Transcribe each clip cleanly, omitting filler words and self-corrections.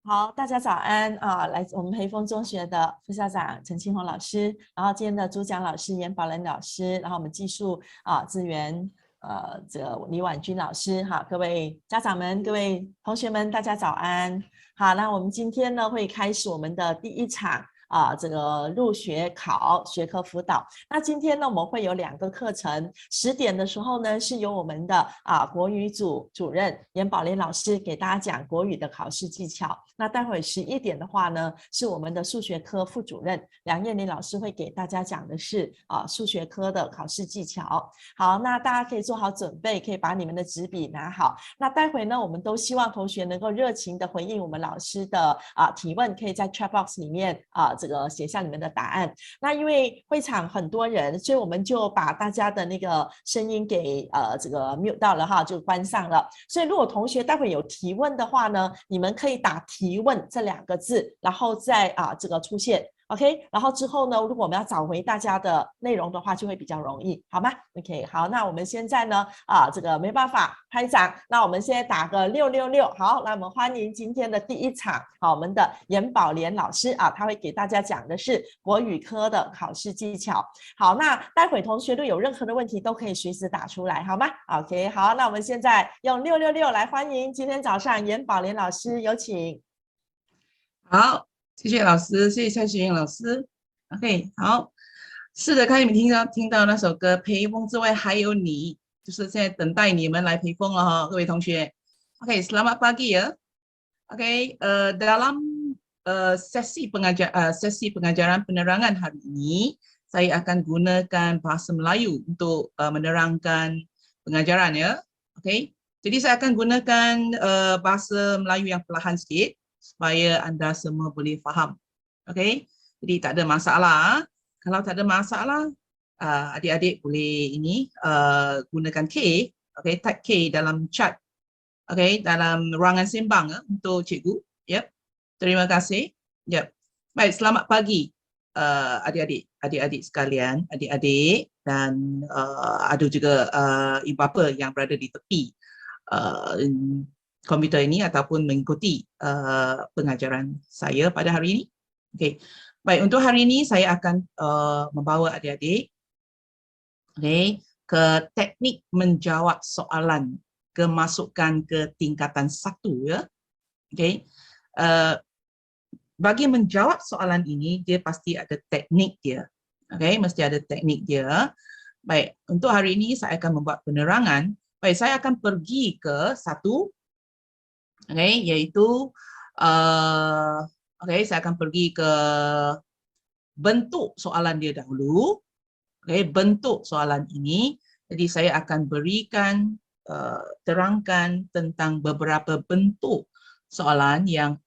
好，大家早安啊！来自我们培丰中学的副校长陈庆红老师，然后今天的主讲老师严宝仁老师，然后我们技术资源这个李婉君老师哈，各位家长们、各位同学们，大家早安。好，那我们今天呢会开始我们的第一场这个入学考学科辅导。那今天呢我们会有2个课程，10点的时候呢是由我们的国语组主任严宝莲老师给大家讲国语的考试技巧。那待会11点的话呢是我们的数学科副主任梁燕玲老师会给大家讲的是数学科的考试技巧。好，那大家可以做好准备，可以把你们的纸笔拿好。那待会呢我们都希望同学能够热情的回应我们老师的提问，可以在 chat box 里面这个写下你们的答案。那因为会场很多人，所以我们就把大家的那个声音给这个 mute 到了哈，就关上了。所以如果同学待会有提问的话呢，你们可以打提问这2个字，然后再这个出现。OK， 然后之后呢，如果我们要找回大家的内容的话，就会比较容易，好吗 ？OK， 好，那我们现在呢，这个没办法拍掌，那我们现在打个666，好，那我们欢迎今天的第一场，好，我们的严宝莲老师他会给大家讲的是国语科的考试技巧。好，那待会同学如果有任何的问题，都可以随时打出来，好吗 ？OK， 好，那我们现在用666来欢迎今天早上严宝莲老师，有请。好，谢谢老师，谢谢蔡雪莹老师。OK， 好，是的，刚才你们听到那首歌《陪风之外还有你》，就是现在等待你们来陪风了哈，各位同学。OK， selamat pagi ya. OK， dalam sesi pengajaran penerangan hari ini, saya akan gunakan bahasa Melayu untuk menerangkan pengajaran ya. OK, jadi saya akan gunakan bahasa Melayu yang perlahan sikit supaya anda semua boleh faham. Okey, jadi tak ada masalah. Kalau tak ada masalah, adik-adik boleh ini gunakan K, okey, type K dalam chat, okey, dalam ruangan sembang untuk cikgu. Yep. Terima kasih. Yep. Baik, selamat pagi adik-adik sekalian, adik-adik dan ada juga ibu bapa yang berada di tepi komputer ini ataupun mengikuti pengajaran saya pada hari ini. Okey, baik, untuk hari ini saya akan membawa adik-adik ke teknik menjawab soalan kemasukan ke tingkatan 1 ya. Okey, bagi menjawab soalan ini dia pasti ada teknik dia. Okey, mesti ada teknik dia. Baik, untuk hari ini saya akan membuat penerangan. Baik, saya akan pergi ke satu. Okay, iaitu saya akan pergi ke bentuk soalan dia dahulu. Okay, bentuk soalan ini. Jadi saya akan berikan terangkan tentang beberapa bentuk soalan yang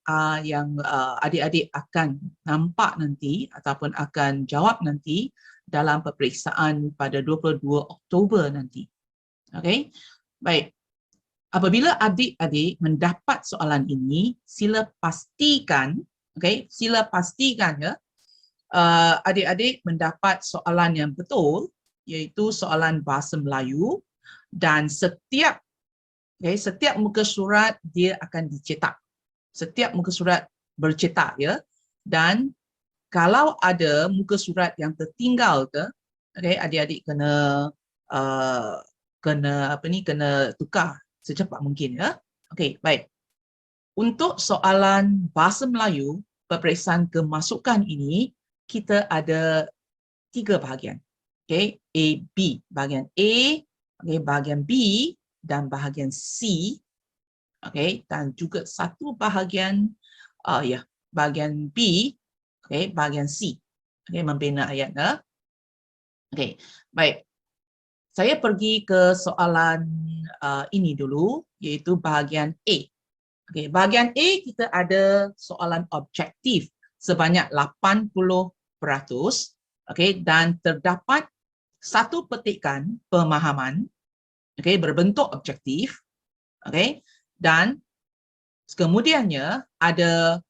adik-adik akan nampak nanti ataupun akan jawab nanti dalam peperiksaan pada 22 Oktober nanti. Okay, baik. Apabila adik-adik mendapat soalan ini, sila pastikan, sila pastikan ya, adik-adik mendapat soalan yang betul, iaitu soalan bahasa Melayu, dan setiap muka surat dia akan dicetak. Setiap muka surat bercetak ya, dan kalau ada muka surat yang tertinggal ke, adik-adik kena tukar secepat mungkin ya. Okey, baik. Untuk soalan bahasa Melayu, peperiksaan kemasukan ini kita ada 3 bahagian. Okey, A, B. Bahagian A, bahagian B dan bahagian C. Okey, dan juga satu bahagian bahagian B, bahagian C. Okey, membina ayat ya. Okey, baik. Saya pergi ke soalan ini dulu, iaitu bahagian A. Okay, bahagian A kita ada soalan objektif sebanyak 80%, dan terdapat satu petikan pemahaman berbentuk objektif, dan kemudiannya ada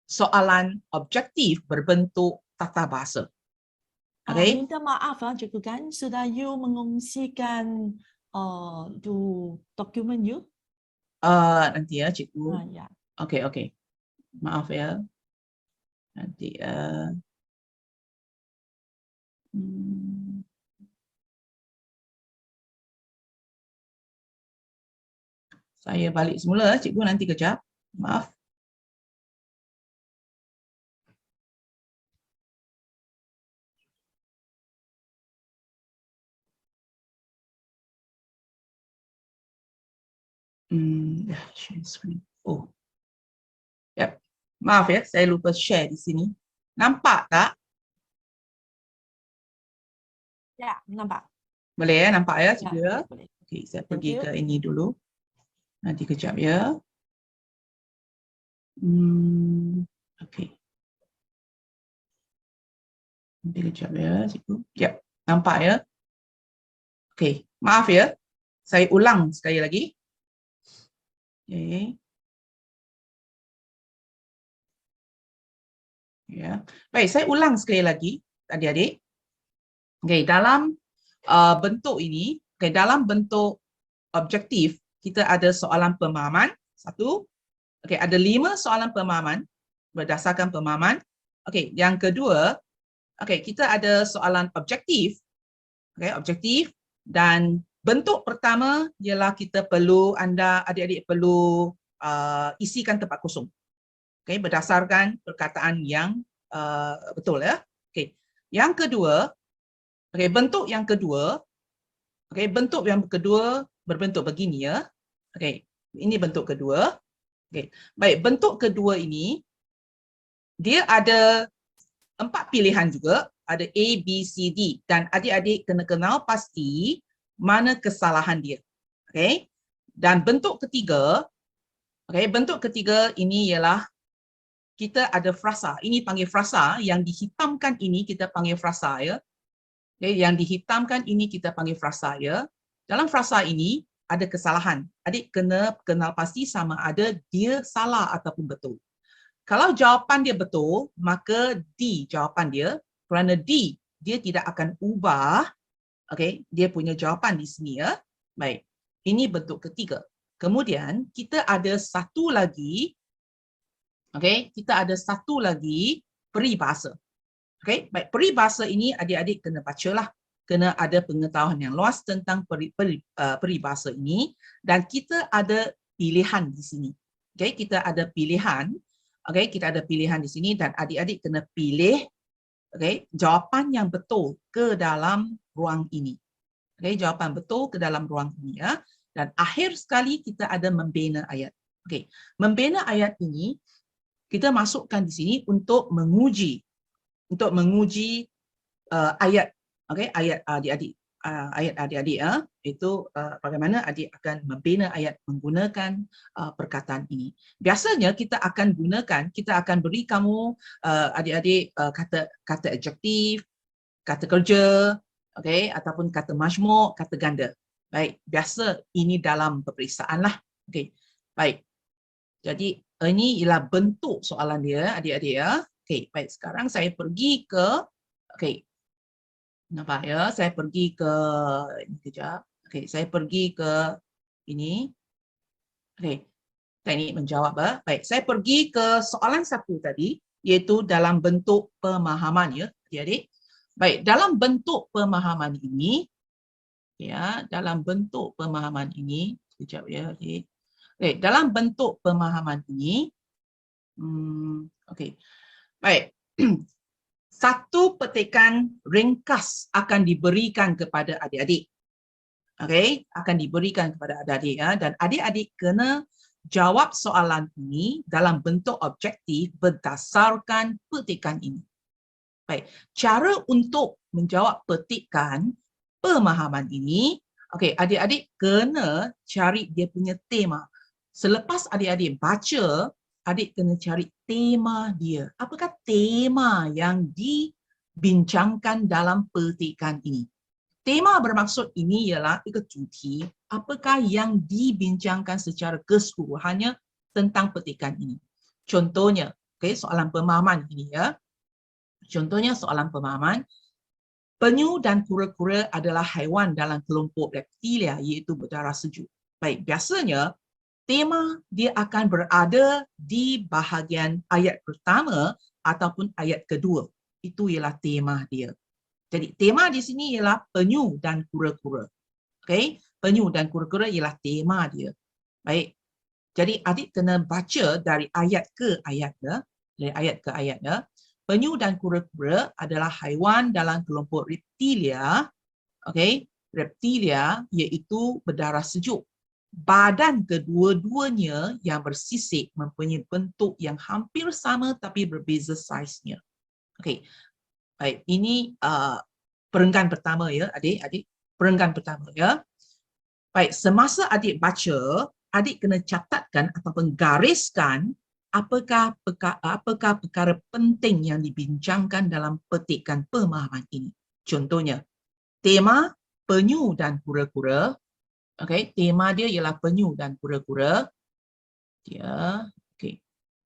soalan objektif berbentuk tata bahasa. Minta maaf Cikgu Kan, sudah you mengungsikan dokumen you? Nanti ya Cikgu. Ya. Okey. Maaf ya. Nanti saya balik semula, cikgu nanti kejap. Maaf. Share screen. Oh. Yep. Maaf ya, saya lupa share di sini. Nampak tak? Ya, nampak. Boleh ya, nampak ya, Ya, cikgu ya? boleh. Okey, saya Thank pergi you. ke ini dulu. Nanti kejap ya. Okey. Nanti kejap ya, cikgu. Yep, nampak ya? Okey, maaf ya. Saya ulang sekali lagi. Okey. Ya. Baik, saya ulang sekali lagi, adik-adik. Okey, dalam bentuk ini, dalam bentuk objektif, kita ada soalan pemahaman, satu. Okey, ada 5 soalan pemahaman berdasarkan pemahaman. Okey, yang kedua, okey, kita ada soalan objektif. Okey, objektif, dan bentuk pertama ialah kita perlu, adik-adik perlu isikan tempat kosong. Okey, berdasarkan perkataan yang betul ya. Okey. Yang kedua, okey, bentuk yang kedua, okey, bentuk yang kedua berbentuk begini ya. Okey, ini bentuk kedua. Okey. Baik, bentuk kedua ini dia ada 4 pilihan juga, ada A, B, C, D, dan adik-adik kena kenal pasti mana kesalahan dia. Okey. Dan bentuk ketiga, okey, bentuk ketiga ini ialah kita ada frasa. Ini panggil frasa, yang dihitamkan ini kita panggil frasa ya. Okay, yang dihitamkan ini kita panggil frasa ya. Dalam frasa ini ada kesalahan. Adik kena kenal pasti sama ada dia salah ataupun betul. Kalau jawapan dia betul, maka D jawapan dia. Kerana D, dia tidak akan ubah, okay, dia punya jawapan di sini ya. Baik, ini bentuk ketiga. Kemudian kita ada satu lagi, okey, kita ada satu lagi peribahasa. Okey, baik, peribahasa ini adik-adik kena bacalah, kena ada pengetahuan yang luas tentang peribahasa ini, dan kita ada pilihan di sini. Okey, kita ada pilihan. Okey, kita ada pilihan di sini dan adik-adik kena pilih, okey, jawapan yang betul ke dalam ruang ini. Okey, jawapan betul ke dalam ruang ini ya. Dan akhir sekali kita ada membina ayat. Okey, membina ayat ini kita masukkan di sini untuk menguji ayat, okey, ayat adik-adik, ayat adik-adik ya, itu bagaimana adik akan membina ayat menggunakan perkataan ini. Biasanya kita akan beri kamu adik-adik kata adjektif, kata kerja, okey, ataupun kata majmuk, kata ganda. Baik, biasa ini dalam peperiksaan lah. Okey, baik. Jadi ini ialah bentuk soalan dia, adik-adik ya. Okey, baik, sekarang saya pergi ke, okey, nampak ya, saya pergi ke ini kejap. Okey, saya pergi ke ini. Okey, teknik menjawab ya. Baik, saya pergi ke soalan satu tadi, iaitu dalam bentuk pemahaman ya, adik-adik. Baik, dalam bentuk pemahaman ini, ya, dalam bentuk pemahaman ini, sekejap ya, adik. Okey, dalam bentuk pemahaman ini, okey, baik. Satu petikan ringkas akan diberikan kepada adik-adik. Okey, akan diberikan kepada adik-adik ya, dan adik-adik kena jawab soalan ini dalam bentuk objektif berdasarkan petikan ini. Baik, cara untuk menjawab petikan pemahaman ini, okey, adik-adik kena cari dia punya tema. Selepas adik-adik baca, adik kena cari tema dia. Apakah tema yang dibincangkan dalam petikan ini? Tema bermaksud ini ialah cuti, apakah yang dibincangkan secara keseluruhannya tentang petikan ini. Contohnya, okay, soalan pemahaman ini ya. Contohnya soalan pemahaman, penyu dan kura-kura adalah haiwan dalam kelompok reptilia iaitu berdarah sejuk. Baik, biasanya tema dia akan berada di bahagian ayat pertama ataupun ayat kedua. Itu ialah tema dia. Jadi tema di sini ialah penyu dan kura-kura. Okey, penyu dan kura-kura ialah tema dia. Baik. Jadi adik kena baca dari ayat ke ayat ya. Dari ayat ke ayat ya. Penyu dan kura-kura adalah haiwan dalam kelompok reptilia. Okey, reptilia iaitu berdarah sejuk. Badan kedua-duanya yang bersisik mempunyai bentuk yang hampir sama tapi berbeza saiznya. Okey. Baik, ini perenggan pertama ya, adik-adik. Perenggan pertama ya. Baik, semasa adik baca, adik kena catatkan ataupun gariskan apakah perkara penting yang dibincangkan dalam petikan pemahaman ini. Contohnya, tema penyu dan kura-kura. Okey, tema dia ialah penyu dan kura-kura. Dia, okey.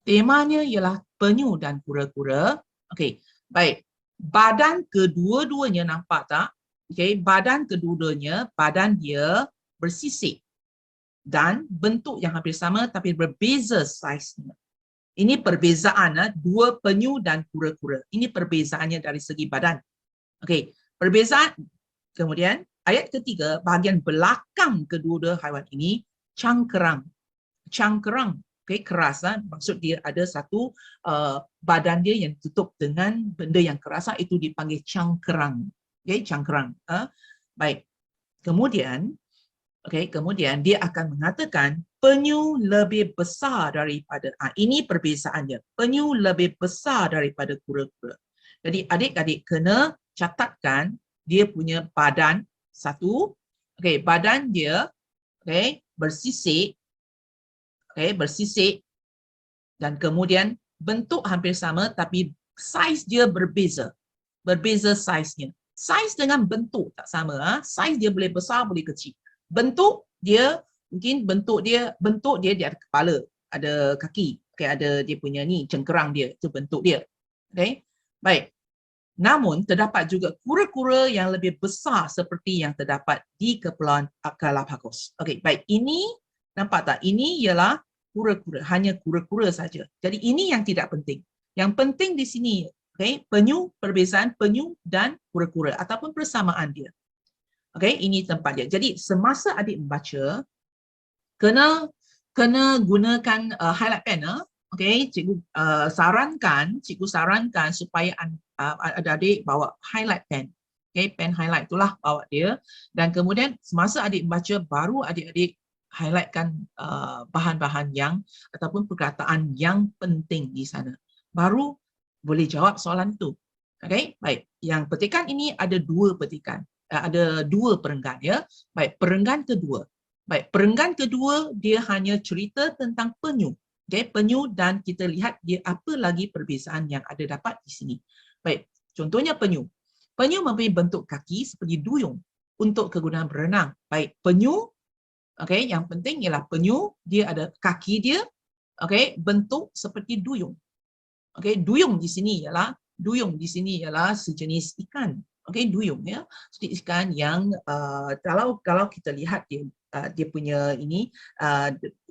Temanya ialah penyu dan kura-kura. Okey, baik. Badan kedua-duanya nampak tak? Okey, badan kedua-duanya, badan dia bersisik dan bentuk yang hampir sama tapi berbeza saiznya. Ini perbezaan dua penyu dan kura-kura. Ini perbezaannya dari segi badan. Okey, perbezaan. Kemudian ayat ketiga, bahagian belakang kedua-dua haiwan ini cangkerang. Cangkerang, okey, keras. Maksud dia ada satu badan dia yang tutup dengan benda yang keras, itu dipanggil cangkerang. Okey, cangkerang. Baik. Kemudian, okey, kemudian dia akan mengatakan penyu lebih besar daripada, ini perbezaannya. Penyu lebih besar daripada kura-kura. Jadi adik-adik kena catatkan dia punya badan satu, okey, badan dia, okey, bersisik, okey, bersisik dan kemudian bentuk hampir sama tapi saiz dia berbeza. Berbeza saiznya. Saiz dengan bentuk tak sama, saiz dia boleh besar, boleh kecil. Bentuk dia mungkin bentuk dia ada kepala, ada kaki, okey, ada dia punya ni cengkerang dia, itu bentuk dia. Okey. Baik. Namun, terdapat juga kura-kura yang lebih besar seperti yang terdapat di Kepulauan Galapagos. Okey, baik. Ini, nampak tak? Ini ialah kura-kura, hanya kura-kura saja. Jadi, ini yang tidak penting. Yang penting di sini, okey, penyu, perbezaan penyu dan kura-kura ataupun persamaan dia. Okey, ini tempat dia. Jadi, semasa adik membaca, kena gunakan highlight pen. Okey, cikgu sarankan supaya adik-adik bawa highlight pen. Okey, pen highlight itulah bawa dia. Dan kemudian semasa adik membaca, baru adik-adik highlightkan bahan-bahan yang ataupun perkataan yang penting di sana. Baru boleh jawab soalan itu. Okey, baik. Yang petikan ini ada dua petikan. Ada dua perenggan ya. Baik, perenggan kedua. Baik, perenggan kedua dia hanya cerita tentang penyu. Okey, penyu, dan kita lihat dia apa lagi perbezaan yang ada dapat di sini. Baik, contohnya penyu. Penyu mempunyai bentuk kaki seperti duyung untuk kegunaan berenang. Baik, penyu, okey, yang penting ialah penyu, dia ada kaki dia, okey, bentuk seperti duyung. Okey, duyung di sini ialah sejenis ikan. Okey, duyung ya, sejenis ikan yang kalau kita lihat dia punya ini,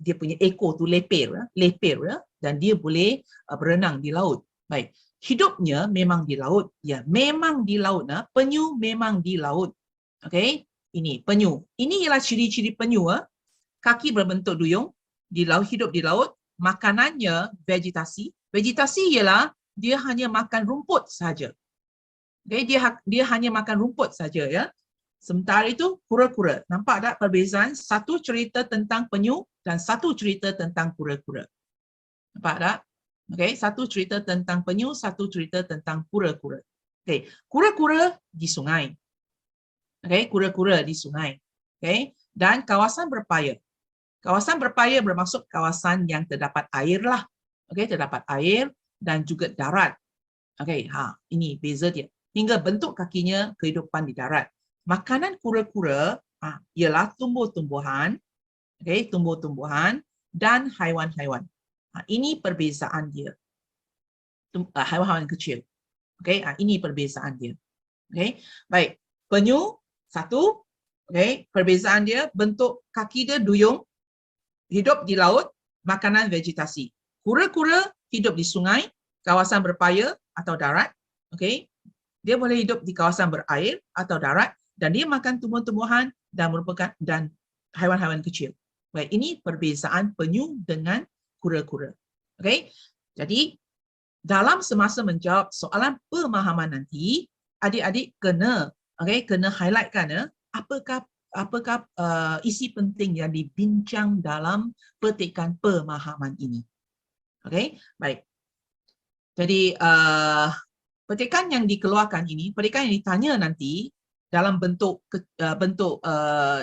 dia punya ekor tu lepir ya, dan dia boleh berenang di laut. Baik, hidupnya memang di laut, ya, memang di laut. Penyu memang di laut. Okey, ini penyu. Ini ialah ciri-ciri penyu. Kaki berbentuk duyung, di laut, hidup di laut. Makanannya vegetasi. Vegetasi ialah dia hanya makan rumput saja. Okay, dia hanya makan rumput saja ya. Sementara itu kura-kura. Nampak tak perbezaan? Satu cerita tentang penyu dan satu cerita tentang kura-kura. Nampak tak? Okey, satu cerita tentang penyu, satu cerita tentang kura-kura. Okey, kura-kura di sungai. Okey, kura-kura di sungai. Okey, dan kawasan berpaya. Kawasan berpaya bermaksud kawasan yang terdapat air lah. Okey, terdapat air dan juga darat. Okey, ini beza dia. Hingga bentuk kakinya kehidupan di darat. Makanan kura-kura ialah tumbuh-tumbuhan, okay, tumbuh-tumbuhan dan haiwan-haiwan. Ini perbezaan dia. Haiwan-haiwan kecil. Okay, ini perbezaan dia. Okay, baik. Penyu satu, okay, perbezaan dia bentuk kaki dia duyung. hidup di laut, makanan vegetasi. Kura-kura hidup di sungai, kawasan berpaya atau darat. Okey. Dia boleh hidup di kawasan berair atau darat dan dia makan tumbuh-tumbuhan dan merupakan dan haiwan-haiwan kecil. Baik, ini perbezaan penyu dengan kura-kura. Okey. Jadi dalam semasa menjawab soalan pemahaman nanti, adik-adik kena highlightkan apakah isi penting yang dibincang dalam petikan pemahaman ini. Okey, baik. Jadi petikan yang dikeluarkan ini, petikan yang ditanya nanti dalam bentuk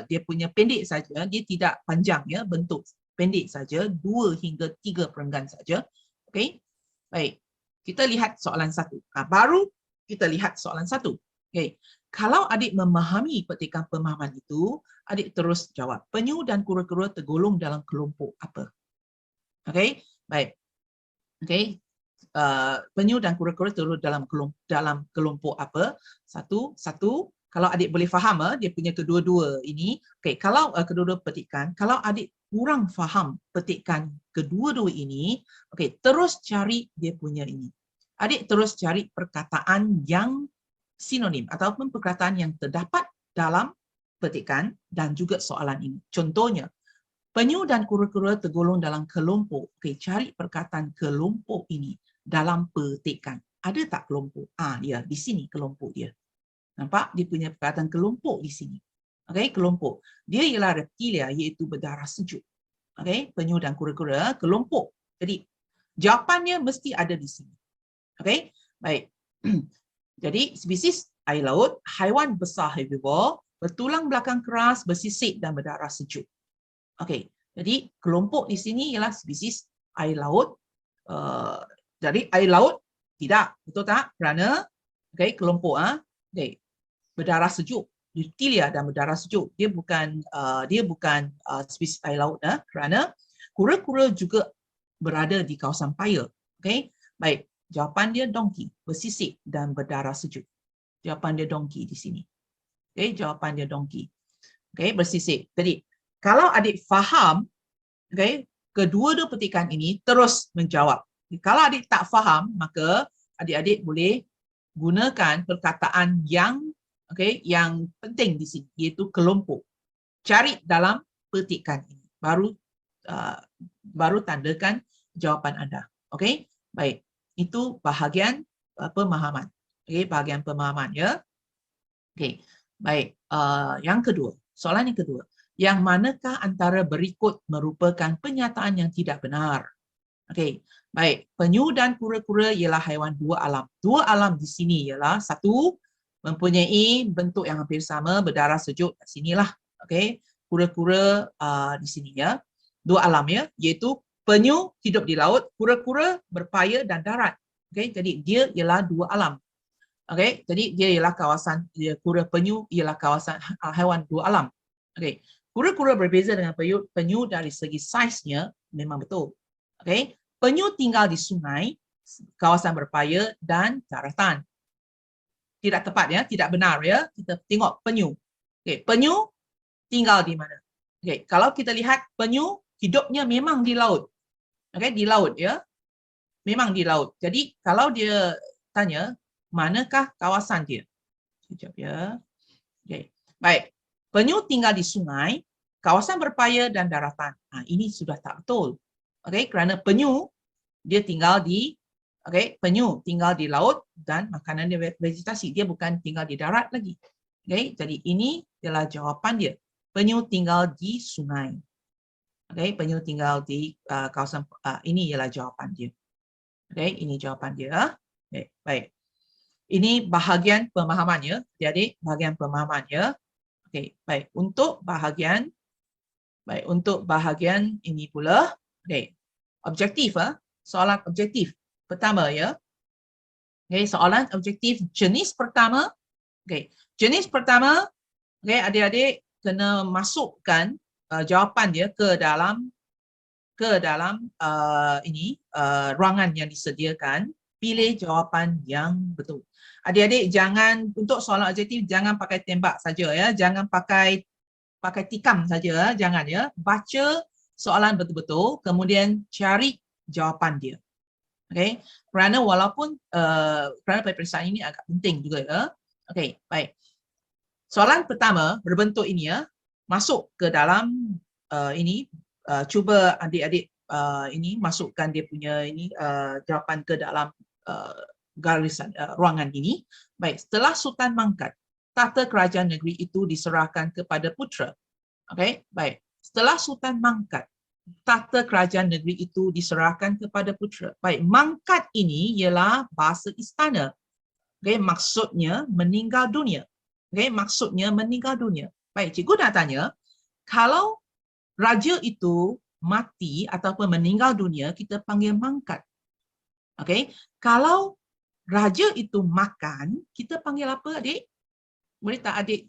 dia punya pendek saja, dia tidak panjang ya, bentuk pendek saja, 2 hingga 3 perenggan saja. Okey. Baik. Kita lihat soalan 1. Baru kita lihat soalan 1. Okey. Kalau adik memahami petikan pemahaman itu, adik terus jawab. Penyu dan kura-kura tergolong dalam kelompok apa? Okey. Baik. Okey. Penyu dan kura-kura tergolong dalam kelompok apa? Satu. Kalau adik boleh faham dia punya kedua-dua ini. Okey, kalau kedua-dua petikan, kalau adik kurang faham petikan kedua-dua ini, okey, terus cari dia punya ini. Adik terus cari perkataan yang sinonim ataupun perkataan yang terdapat dalam petikan dan juga soalan ini. Contohnya, penyu dan kura-kura tergolong dalam kelompok. Okey, cari perkataan kelompok ini dalam petikan. Ada tak kelompok? Ya, di sini kelompok dia. Nampak? Dia punya perkataan kelompok di sini. Okey, kelompok. Dia ialah reptilia, iaitu berdarah sejuk. Okey, penyu dan kura-kura kelompok. Jadi, jawapannya mesti ada di sini. Okey, baik. Jadi, spesies air laut, haiwan besar herbivore, bertulang belakang keras, bersisik dan berdarah sejuk. Okey, jadi kelompok di sini ialah spesies air laut. Jadi, air laut tidak, betul tak? Kerana, okey, kelompok okey, berdarah sejuk, reptilia dan berdarah sejuk. Dia bukan spesies air laut kerana kura-kura juga berada di kawasan paya. Okey. Baik, jawapan dia donkey, bersisik dan berdarah sejuk. Jawapan dia donkey di sini. Okey, jawapan dia donkey. Okey, bersisik. Jadi, kalau adik faham, okey, kedua-dua petikan ini terus menjawab. Kalau adik tak faham, maka adik-adik boleh gunakan perkataan yang penting di sini, iaitu kelompok. Cari dalam petikan ini. Baru tandakan jawapan anda. Okey? Baik. Itu bahagian pemahaman. Okey, bahagian pemahaman ya. Okey. Baik. Yang kedua, soalan yang kedua. Yang manakah antara berikut merupakan pernyataan yang tidak benar? Okey. Baik, penyu dan kura-kura ialah haiwan dua alam. Dua alam di sini ialah satu, mempunyai bentuk yang hampir sama, berdarah sejuk kat sinilah. Okey, kura-kura di sini ya. Dua alam ya, iaitu penyu hidup di laut, kura-kura berpaya dan darat. Okey, jadi dia ialah dua alam. Okey, jadi dia ialah kawasan penyu ialah kawasan haiwan dua alam. Okey, kura-kura berbeza dengan penyu dari segi saiznya memang betul. Okey, penyu tinggal di sungai, kawasan berpaya dan daratan. Tidak tepat ya, tidak benar ya. Kita tengok penyu. Okey, penyu tinggal di mana? Okey, kalau kita lihat penyu hidupnya memang di laut. Okey, di laut ya. Memang di laut. Jadi kalau dia tanya manakah kawasan dia? Sekejap ya. Okey. Baik. Penyu tinggal di sungai, kawasan berpaya dan daratan. Ini sudah tak betul. Okey, kerana penyu dia tinggal di penyu tinggal di laut dan makanan dia vegetasi. Dia bukan tinggal di darat lagi. Okey, jadi ini adalah jawapan dia. Penyu tinggal di sungai. Okey, penyu tinggal di kawasan ini ialah jawapan dia. Okey, ini jawapan dia. Okey, baik. Ini bahagian pemahamannya. Jadi bahagian pemahamannya. Okey, baik. Untuk bahagian ini pula, okey. Objektif soalan objektif. Pertama ya. Okay, soalan objektif jenis pertama. Okay, jenis pertama, okay, adik-adik kena masukkan jawapan dia ke dalam ruangan yang disediakan. Pilih jawapan yang betul. Adik-adik jangan, untuk soalan objektif jangan pakai tembak saja ya, jangan pakai tikam saja, jangan ya. Baca soalan betul-betul, kemudian cari jawapan dia. Okey, kerana walaupun kerana peperiksaan ini agak penting juga ya. Okey, baik. Soalan pertama berbentuk ini ya, masuk ke dalam ini, cuba adik-adik ini masukkan dia punya ini jawapan ke dalam garisan ruangan ini. Baik, setelah Sultan mangkat, tata kerajaan negeri itu diserahkan kepada putera. Okey, baik. Setelah Sultan mangkat, tata kerajaan negeri itu diserahkan kepada putera. Baik, mangkat ini ialah bahasa istana. Okey, maksudnya meninggal dunia. Okey, maksudnya meninggal dunia. Baik, cikgu nak tanya, kalau raja itu mati ataupun meninggal dunia, kita panggil mangkat. Okey, kalau raja itu makan, kita panggil apa, adik? Boleh tak adik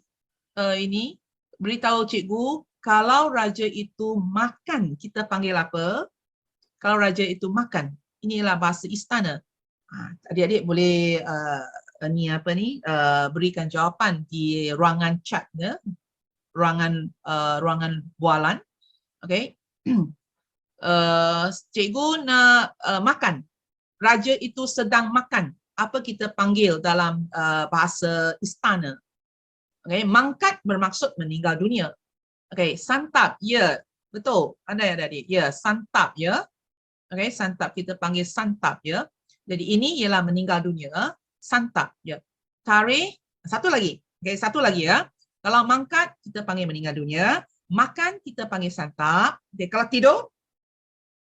ini beritahu cikgu, kalau raja itu makan, kita panggil apa? Kalau raja itu makan, inilah bahasa istana. Adik-adik boleh berikan jawapan di ruangan chat ya, ruangan bualan. Okey. Cikgu nak makan. Raja itu sedang makan. Apa kita panggil dalam bahasa istana? Okay, mangkat bermaksud meninggal dunia. Okay, santap, ya, betul. Pandai adik-adik, ya, santap, ya. Okay, santap, kita panggil santap, ya. Jadi ini ialah meninggal dunia, santap, ya. Tarikh, satu lagi. Okay, satu lagi ya. Kalau mangkat, kita panggil meninggal dunia. Makan, kita panggil santap. Okay, kalau tidur,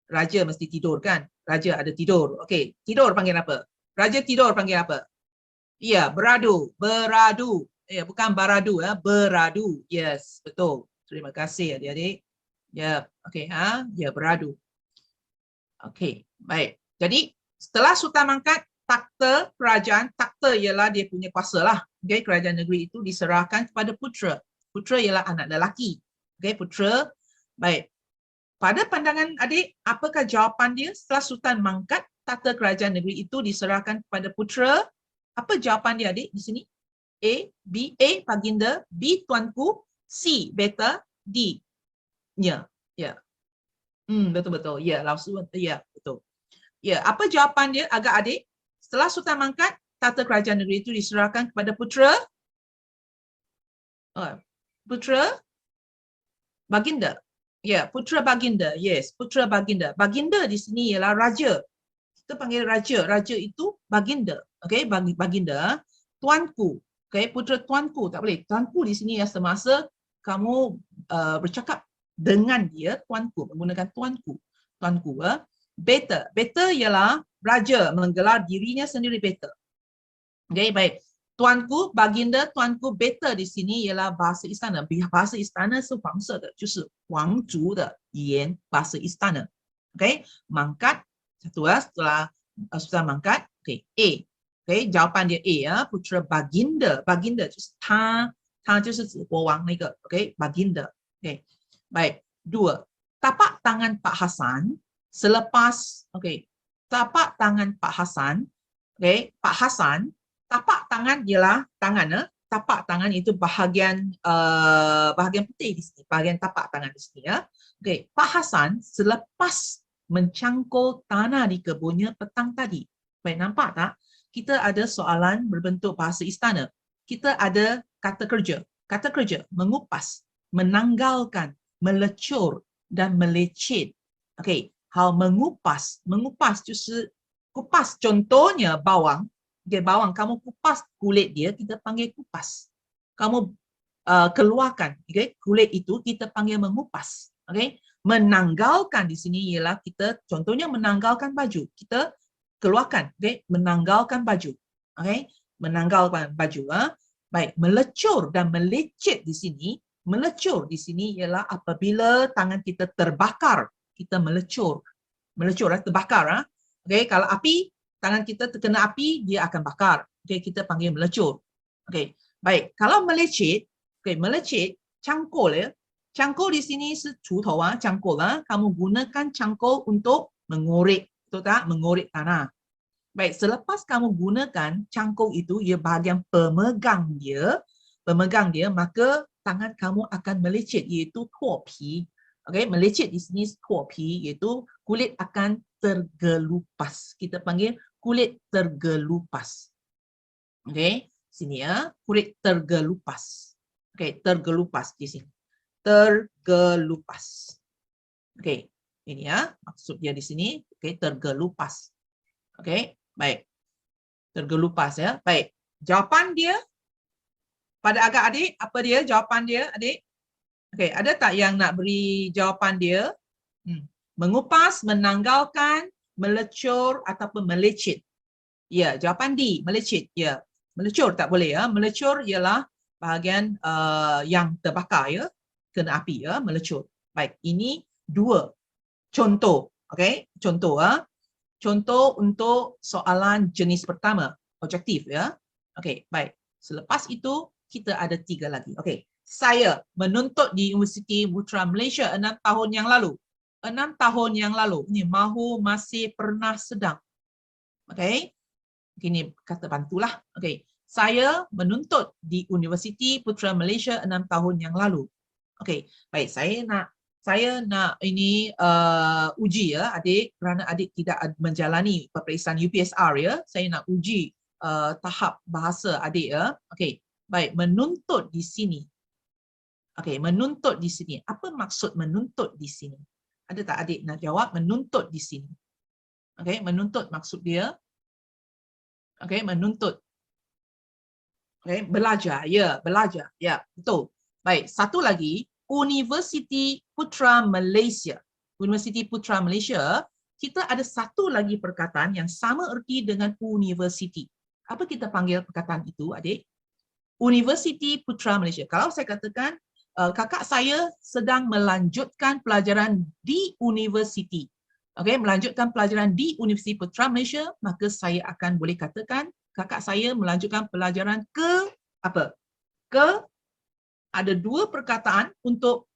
raja mesti tidur kan? Raja ada tidur. Okay, tidur panggil apa? Raja tidur panggil apa? Ya, beradu, beradu. Ya, bukan baradu ya, beradu. Yes, betul. Terima kasih adik-adik. Ya, okey ya, beradu. Okey, baik. Jadi, setelah Sultan mangkat, takhta kerajaan, takhta ialah dia punya kuasa lah. Okey, kerajaan negeri itu diserahkan kepada putera. Putera ialah anak lelaki. Okey, putera. Baik. Pada pandangan adik, apakah jawapan dia setelah Sultan mangkat, takhta kerajaan negeri itu diserahkan kepada putera? Apa jawapan dia adik di sini? A, B, A baginda, B tuanku, C beta, D nya. Ya. Betul-betul. Ya, langsung ya, betul. Ya, apa jawapan dia agak adik? Setelah Sultan mangkat, tata kerajaan negeri itu diserahkan kepada putera. Putera baginda. Ya, putera baginda. Yes, putera baginda. Baginda di sini ialah raja. Kita panggil raja. Raja itu baginda. Okey, baginda. Tuanku. Okay, putera tuanku, tak boleh. Tuanku di sini ya semasa kamu bercakap dengan dia, tuanku, menggunakan tuanku. Tuanku. Beta. Beta ialah raja menggelar dirinya sendiri beta. Okay, baik. Tuanku, baginda, tuanku, beta di sini ialah bahasa istana. Bahasa istana是皇室的，就是皇族的语言，bahasa istana. Okay, mangkat. Satu setelah Sultan mangkat. Okay, A. Okay, jawapan dia A ya, putera baginda. Baginda 就是他就是指国王那个 okay, baginda. Okay, baik. Dua, tapak tangan Pak Hasan selepas okay, tapak tangan Pak Hasan. Okay, Pak Hasan, tapak tangan ialah tangan tapak tangan itu bahagian bahagian putih di sini, bahagian tapak tangan di sini ya. Okay, Pak Hasan selepas mencangkul tanah di kebunnya petang tadi. Baik, nampak tak? Kita ada soalan berbentuk bahasa istana. Kita ada kata kerja. Kata kerja, mengupas, menanggalkan, melecur dan melecet. Okey, hal mengupas. Mengupas 就是kupas. Contohnya bawang. Okay, bawang, kamu kupas kulit dia, kita panggil kupas. Kamu keluarkan okay, kulit itu, kita panggil mengupas. Okay? Menanggalkan di sini ialah kita, contohnya menanggalkan baju. Kita keluarkan, okay? Menanggalkan baju, okay? Menanggalkan baju. Baik, melecur dan melecet di sini. Melecur di sini ialah apabila tangan kita terbakar, kita melecur, terbakar. Okay? Kalau api, tangan kita terkena api, dia akan bakar. Okay? Kita panggil melecur. Okay? Baik, kalau melecet, okay, melecet, cangkul ya. Cangkul di sini是锄头 cangkul. Kamu gunakan cangkul untuk mengorek. Betul tak? Mengorek tanah. Baik, selepas kamu gunakan cangkul itu, ia bahagian pemegang dia, maka tangan kamu akan melecet, iaitu tuopi. Okey, melecet di sini 脱皮 iaitu kulit akan tergelupas. Kita panggil kulit tergelupas. Okey, sini ya, kulit tergelupas. Okey, tergelupas di sini. Tergelupas. Okey, ini ya, maksud dia di sini. Okey, tergelupas. Okey, baik. Tergelupas ya. Baik. Jawapan dia pada agak adik, apa dia jawapan dia, adik? Okey, ada tak yang nak beri jawapan dia? Mengupas, menanggalkan, melecur ataupun melecit. Ya, jawapan D, melecit. Ya, melecur tak boleh ya. Melecur ialah bahagian yang terbakar ya, kena api ya, melecur. Baik, ini dua contoh. Okey, contoh ya. Contoh untuk soalan jenis pertama, objektif ya. Okey, baik. Selepas itu kita ada 3 lagi. Okey. Saya menuntut di Universiti Putra Malaysia 6 tahun yang lalu. 6 tahun yang lalu. Ini mahu, masih, pernah, sedang. Okey. Ini kata bantulah. Okey. Saya menuntut di Universiti Putra Malaysia 6 tahun yang lalu. Okey. Baik, saya nak ini uji ya adik, kerana adik tidak menjalani peperiksaan UPSR ya. Saya nak uji tahap bahasa adik ya. Okey. Baik, menuntut di sini. Okey, menuntut di sini. Apa maksud menuntut di sini? Ada tak adik nak jawab menuntut di sini? Okey, menuntut maksud dia. Okey, menuntut. Okey, belajar. Ya, belajar. Ya, betul. Baik, satu lagi, Universiti Putra Malaysia. Universiti Putra Malaysia, kita ada satu lagi perkataan yang sama erti dengan universiti. Apa kita panggil perkataan itu, adik? Universiti Putra Malaysia. Kalau saya katakan, kakak saya sedang melanjutkan pelajaran di universiti. Okey, melanjutkan pelajaran di Universiti Putra Malaysia, maka saya akan boleh katakan kakak saya melanjutkan pelajaran ke apa? Ke, ada dua perkataan untuk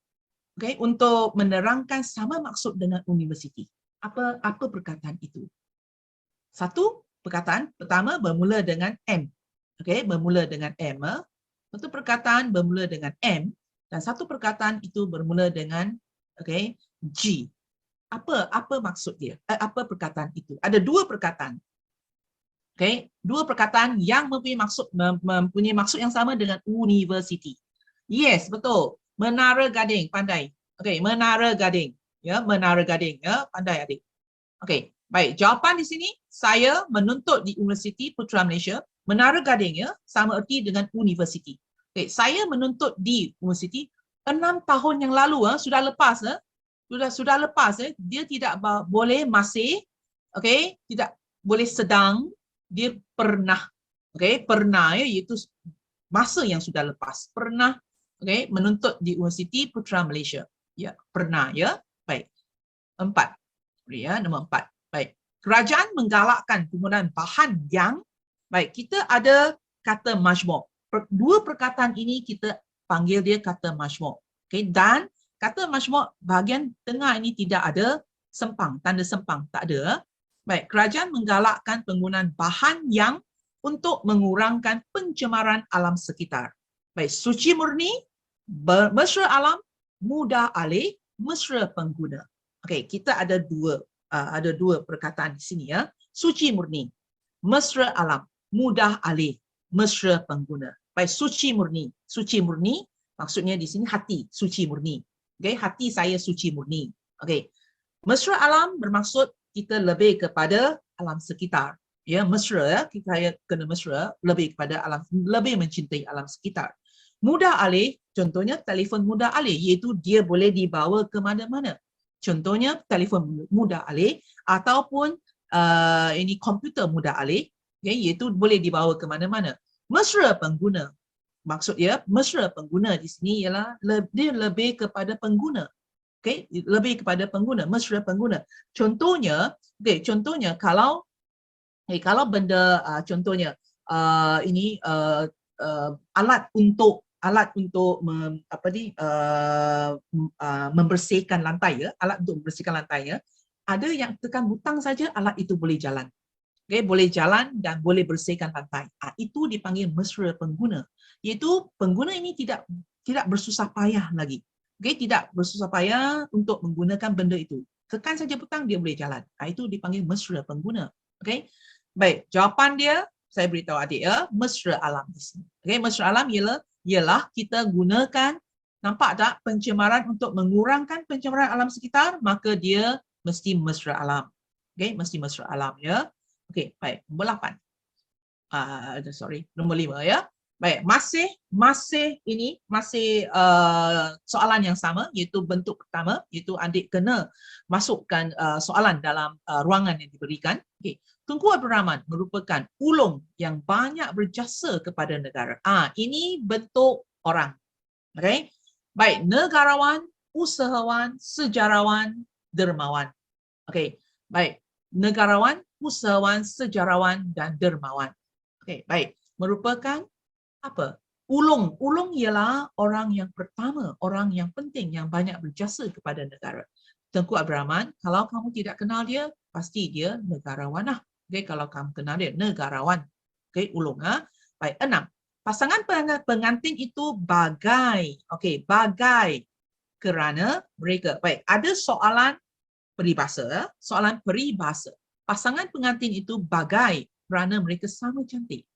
untuk menerangkan sama maksud dengan universiti. Apa perkataan itu? Satu perkataan pertama bermula dengan M. Okey, bermula dengan M. Satu perkataan bermula dengan M dan satu perkataan itu bermula dengan G. Apa maksud dia? Apa perkataan itu? Ada dua perkataan. Okey, dua perkataan yang mempunyai maksud yang sama dengan universiti. Yes, betul. Menara Gading, pandai. Okey, Menara Gading. Ya, Menara Gading ya, pandai adik. Okey, baik. Jawapan di sini, saya menuntut di Universiti Putra Malaysia. Menara Gading ya, sama erti dengan universiti. Okay, saya menuntut di universiti 6 tahun yang lalu, sudah lepas. Sudah lepas. Dia tidak boleh masih, tidak boleh sedang, dia pernah. Pernah ya, iaitu masa yang sudah lepas. Pernah menuntut di Universiti Putra Malaysia. Ya, pernah ya. Baik. 4. Ya, nombor 4. Baik. Kerajaan menggalakkan penggunaan bahan yang baik. Kita ada kata majmuk. Dua perkataan ini kita panggil dia kata majmuk. Dan kata majmuk bahagian tengah ini tidak ada sempang, tanda sempang, tak ada. Baik, kerajaan menggalakkan penggunaan bahan yang untuk mengurangkan pencemaran alam sekitar. Baik, suci murni, mesra alam, mudah alih, mesra pengguna. Okey, kita ada dua perkataan di sini ya. Suci murni, mesra alam, mudah alih, mesra pengguna. Baik, suci murni. Suci murni maksudnya di sini hati, suci murni. Hati saya suci murni. Mesra alam bermaksud kita lebih kepada alam sekitar. Ya, mesra ya, kita kena mesra lebih kepada alam, lebih mencintai alam sekitar. Mudah alih, contohnya telefon mudah alih, iaitu dia boleh dibawa ke mana-mana. Contohnya telefon mudah alih ataupun ini komputer mudah alih, iaitu boleh dibawa ke mana-mana. Mesra pengguna, maksudnya mesra pengguna di sini ialah dia lebih kepada pengguna. Lebih kepada pengguna, mesra pengguna. Contohnya, contohnya kalau benda contohnya ini alat untuk membersihkan lantai ya, alat untuk membersihkan lantai ya. Ada yang tekan butang saja alat itu boleh jalan. Boleh jalan dan boleh bersihkan lantai. Itu dipanggil mesra pengguna. Iaitu pengguna ini tidak bersusah payah lagi. Okay, tidak bersusah payah untuk menggunakan benda itu. Tekan saja butang, dia boleh jalan. Itu dipanggil mesra pengguna. Okay, baik. Jawapan dia, saya beritahu adik ya, mesra alam di sini. Okay, mesra alam ialah kita gunakan, nampak tak, pencemaran untuk mengurangkan pencemaran alam sekitar, maka dia mesti mesra alam. Okay, mesti mesra alam ya. Okay, baik. Nombor 8. Nombor 5 ya. Baik, masih soalan yang sama, iaitu bentuk pertama, iaitu adik kena masukkan soalan dalam ruangan yang diberikan. Okay. Tunku Abdul Rahman merupakan ulung yang banyak berjasa kepada negara. Ini bentuk orang. Okay. Baik, negarawan, usahawan, sejarawan, dermawan. Okay. Baik, negarawan, usahawan, sejarawan, dan dermawan. Okay. Baik, merupakan apa? Ulung. Ulung ialah orang yang pertama, orang yang penting, yang banyak berjasa kepada negara. Tengku Abdul Rahman, kalau kamu tidak kenal dia, pasti dia negarawan lah. Okay, kalau kamu kenal dia, negarawan. Okay, ulung. Baik, 6. Pasangan pengantin itu bagai. Okay, bagai. Kerana mereka. Baik, ada soalan peribahasa. Soalan peribahasa. Pasangan pengantin itu bagai kerana mereka sama cantik.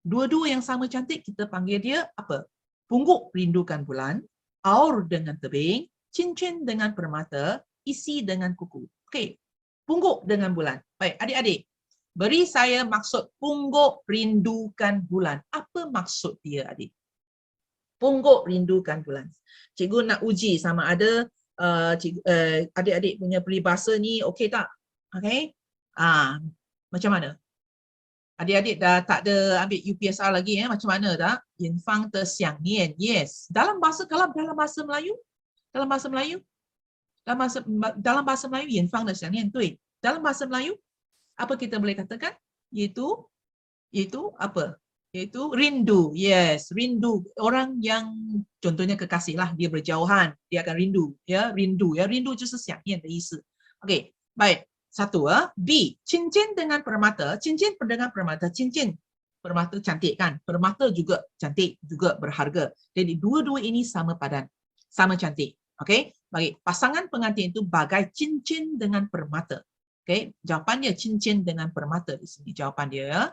Dua-dua yang sama cantik, kita panggil dia apa? Pungguk rindukan bulan, aur dengan tebing, cincin dengan permata, isi dengan kuku. Okey, pungguk dengan bulan. Baik, adik-adik, beri saya maksud pungguk rindukan bulan. Apa maksud dia, adik? Pungguk rindukan bulan. Cikgu nak uji sama ada adik-adik punya peribahasa ni okey tak? Okey? Macam mana? Adik-adik dah tak ada ambil UPSR lagi macam mana tak? Yin Fang Te Xiang Nian. Yes. Dalam bahasa Melayu, dalam bahasa Melayu Yin Fang Te Xiang Nian, betul. Dalam bahasa Melayu apa kita boleh katakan? Iaitu apa? Iaitu rindu. Yes, rindu. Orang yang contohnya kekasih lah, dia berjauhan, dia akan rindu, ya, rindu, ya, rindu 就是想念的意思. Okey, baik. 1. B. Cincin dengan permata. Cincin dengan permata. Cincin permata cantik kan? Permata juga cantik, juga berharga. Jadi dua-dua ini sama padan, sama cantik. Okey? Bagi pasangan pengantin itu bagai cincin dengan permata. Okey? Jawapan dia cincin dengan permata di sini. Jawapan dia ya.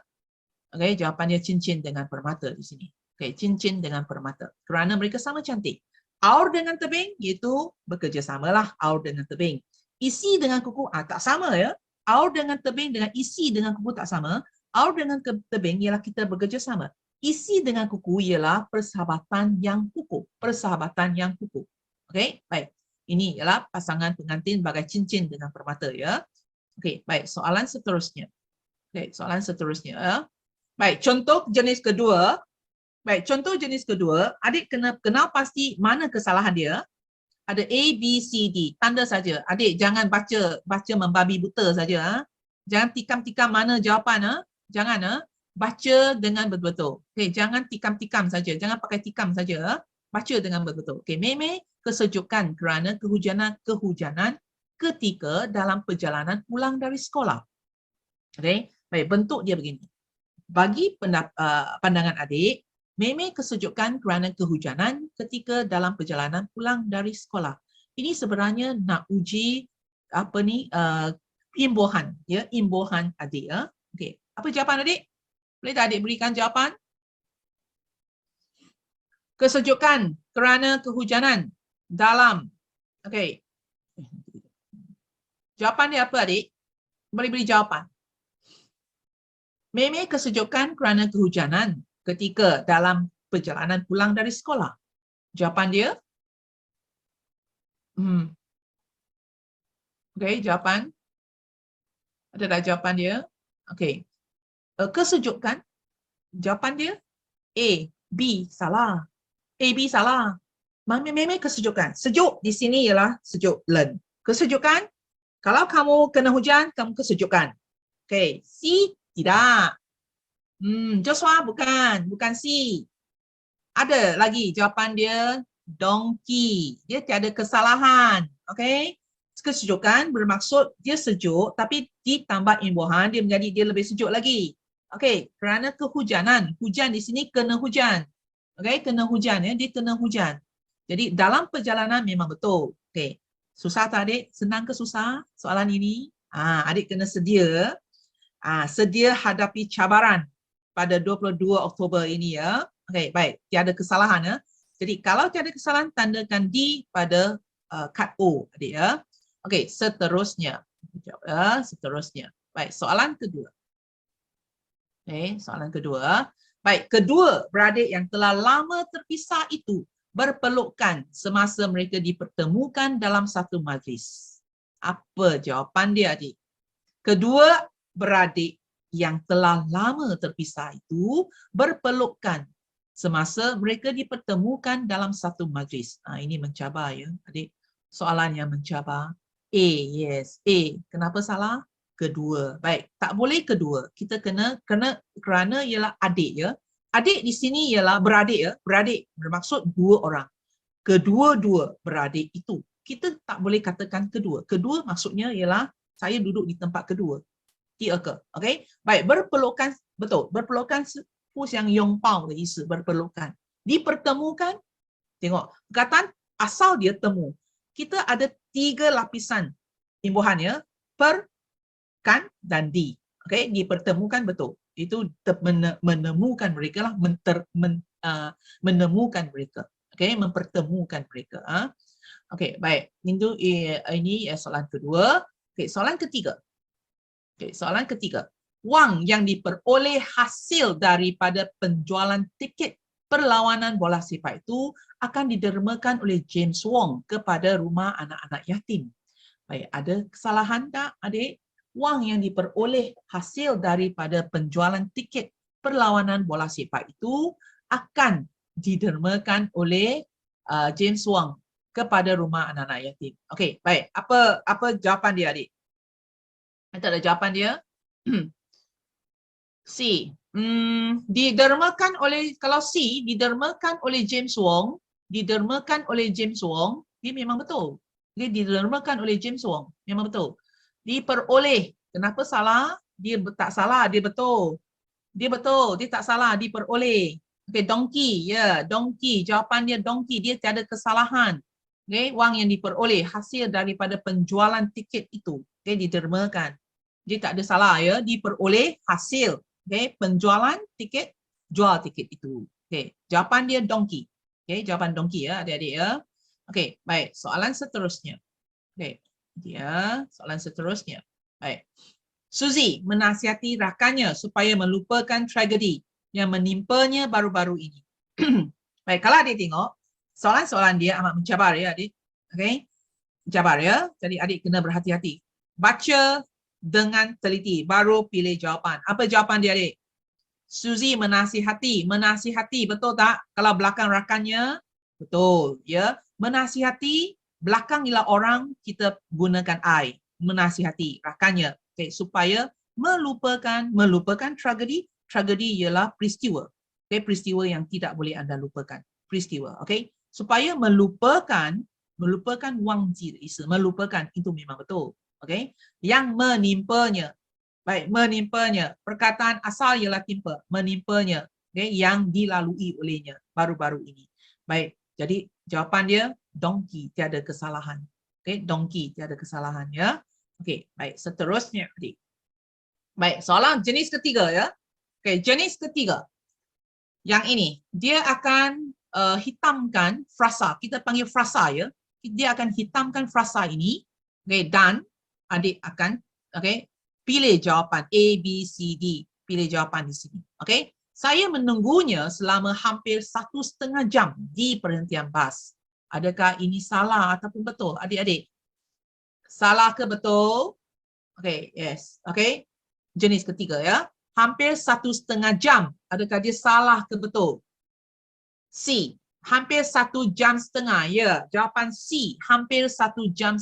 Okey, jawapan dia cincin dengan permata di sini. Okey, cincin dengan permata. Kerana mereka sama cantik. Aur dengan tebing iaitu bekerjasamalah aur dengan tebing. Isi dengan kuku tak sama ya. Aur dengan tebing dengan isi dengan kuku tak sama. Aur dengan tebing ialah kita bekerjasama. Isi dengan kuku ialah persahabatan yang kukuh. Persahabatan yang kukuh. Okey, baik. Ini ialah pasangan pengantin bagai cincin dengan permata ya. Okey, baik. Soalan seterusnya. Okey, soalan seterusnya ya. Baik, contoh jenis kedua. Baik, contoh jenis kedua, adik kena kenal pasti mana kesalahan dia. Ada A, B, C, D. Tanda saja. Adik jangan baca membabi buta saja. Jangan tikam-tikam mana jawapan. Jangan. Baca dengan betul-betul. Okay, jangan tikam-tikam saja. Jangan pakai tikam saja. Baca dengan betul-betul. Okay, meme kesejukan kerana kehujanan ketika dalam perjalanan pulang dari sekolah. Okay, baik, bentuk dia begini. Bagi pandangan adik, meme kesejukan kerana kehujanan ketika dalam perjalanan pulang dari sekolah. Ini sebenarnya nak uji imbuhan, ya, imbuhan adik ya. Okey, apa jawapan adik? Boleh tak adik berikan jawapan? Kesejukan kerana kehujanan dalam. Okey. Jawapan dia apa adik? Boleh beri jawapan. Meme kesejukan kerana kehujanan ketika dalam perjalanan pulang dari sekolah. Jawapan dia? Okey, jawapan? Ada tak jawapan dia? Okey. Kesejukan. Jawapan dia? A, B, salah. A, B, salah. Meme kesejukan. Sejuk di sini ialah sejuk learn. Kesejukan, kalau kamu kena hujan, kamu kesejukan. Okey, C, tidak. Joshua bukan C. Ada lagi jawapan dia donkey. Dia tiada kesalahan. Okey. Kesejukan bermaksud dia sejuk tapi ditambah imbuhan dia menjadi dia lebih sejuk lagi. Okey, kerana kehujanan. Hujan di sini kena hujan. Okey, kena hujan ya, dia kena hujan. Jadi dalam perjalanan memang betul. Okey. Susah tak adik? Senang ke susah soalan ini? Adik kena sedia. Sedia hadapi cabaran pada 22 Oktober ini ya. Okey, baik. Tiada kesalahan ya. Jadi kalau tiada kesalahan, tandakan D pada kad O adik ya. Okey, seterusnya. Seterusnya. Baik, soalan kedua. Okey, soalan kedua. Baik, kedua beradik yang telah lama terpisah itu berpelukan semasa mereka dipertemukan dalam satu majlis. Apa jawapan dia, adik? Kedua beradik yang telah lama terpisah itu berpelukan semasa mereka dipertemukan dalam satu majlis. Ini mencabar ya, adik. Soalan yang mencabar. A, yes. A. Kenapa salah? Kedua. Baik, tak boleh kedua. Kita kerana ialah adik ya. Adik di sini ialah beradik ya. Beradik bermaksud dua orang. Kedua-dua beradik itu. Kita tak boleh katakan kedua. Kedua maksudnya ialah saya duduk di tempat kedua. Tiga ke. Okey. Baik, berpelukan betul. Berpelukan yang yongpao de isu berpelukan. Dipertemukan. Tengok, perkataan asal dia temu. Kita ada 3 lapisan imbuhannya, per, kan dan di. Okey, dipertemukan betul. Itu menemukan mereka lah, menemukan mereka. Okey, mempertemukan mereka. Okey, baik. Ini soalan kedua. Okey, soalan ketiga. Okey, soalan ketiga. Wang yang diperoleh hasil daripada penjualan tiket perlawanan bola sepak itu akan didermakan oleh James Wong kepada rumah anak-anak yatim. Baik, ada kesalahan tak adik? Wang yang diperoleh hasil daripada penjualan tiket perlawanan bola sepak itu akan didermakan oleh James Wong kepada rumah anak-anak yatim. Okey, baik. Apa jawapan dia, adik? Tak ada jawapan dia. C. Didermakan oleh, kalau C didermakan oleh James Wong, didermakan oleh James Wong, dia memang betul. Dia didermakan oleh James Wong, memang betul. Diperoleh, kenapa salah? Dia tak salah, dia betul. Dia betul, dia tak salah, diperoleh. Okey, donkey, ya, donkey. Jawapan dia donkey, dia tiada kesalahan. Okey, wang yang diperoleh hasil daripada penjualan tiket itu, okey, didermakan. Dia tak ada salah ya, diperoleh hasil. Okay, penjualan tiket, jual tiket itu. Okay, jawapan dia donkey. Okay, jawapan donkey ya adik-adik ya. Okay, baik. Soalan seterusnya. Okay, soalan seterusnya. Baik. Suzy menasihati rakannya supaya melupakan tragedi yang menimpanya baru-baru ini. Baik, kalau adik tengok, soalan-soalan dia amat mencabar ya adik. Okay, mencabar ya. Jadi adik kena berhati-hati. Baca dengan teliti, baru pilih jawapan. Apa jawapan dia, adik? Suzy menasihati. Menasihati, betul tak? Kalau belakang rakannya, betul. Ya, menasihati, belakang ialah orang, kita gunakan I. Menasihati rakannya. Okay, supaya melupakan tragedi. Tragedi ialah peristiwa. Okay, peristiwa yang tidak boleh anda lupakan. Peristiwa, okay? Supaya melupakan wangji, melupakan, itu memang betul. Okey, yang menimpanya. Baik, menimpanya. Perkataan asal ialah timpa, menimpanya. Okey, yang dilalui olehnya baru-baru ini. Baik, jadi jawapan dia donkey, tiada kesalahan. Okey, donkey, tiada kesalahan ya. Okey, baik, seterusnya adik. Baik, soalan jenis ketiga ya. Okey, jenis ketiga. Yang ini, dia akan hitamkan frasa. Kita panggil frasa ya. Dia akan hitamkan frasa ini. Okey, dan adik akan pilih jawapan A, B, C, D. Pilih jawapan di sini. Okey. Saya menunggunya selama hampir 1,5 jam di perhentian bas. Adakah ini salah ataupun betul? Adik-adik. Salah ke betul? Okey, yes. Okey. Jenis ketiga ya. Hampir 1,5 jam. Adakah dia salah ke betul? C. Hampir 1,5 jam. Ya, jawapan C. Hampir 1,5 jam.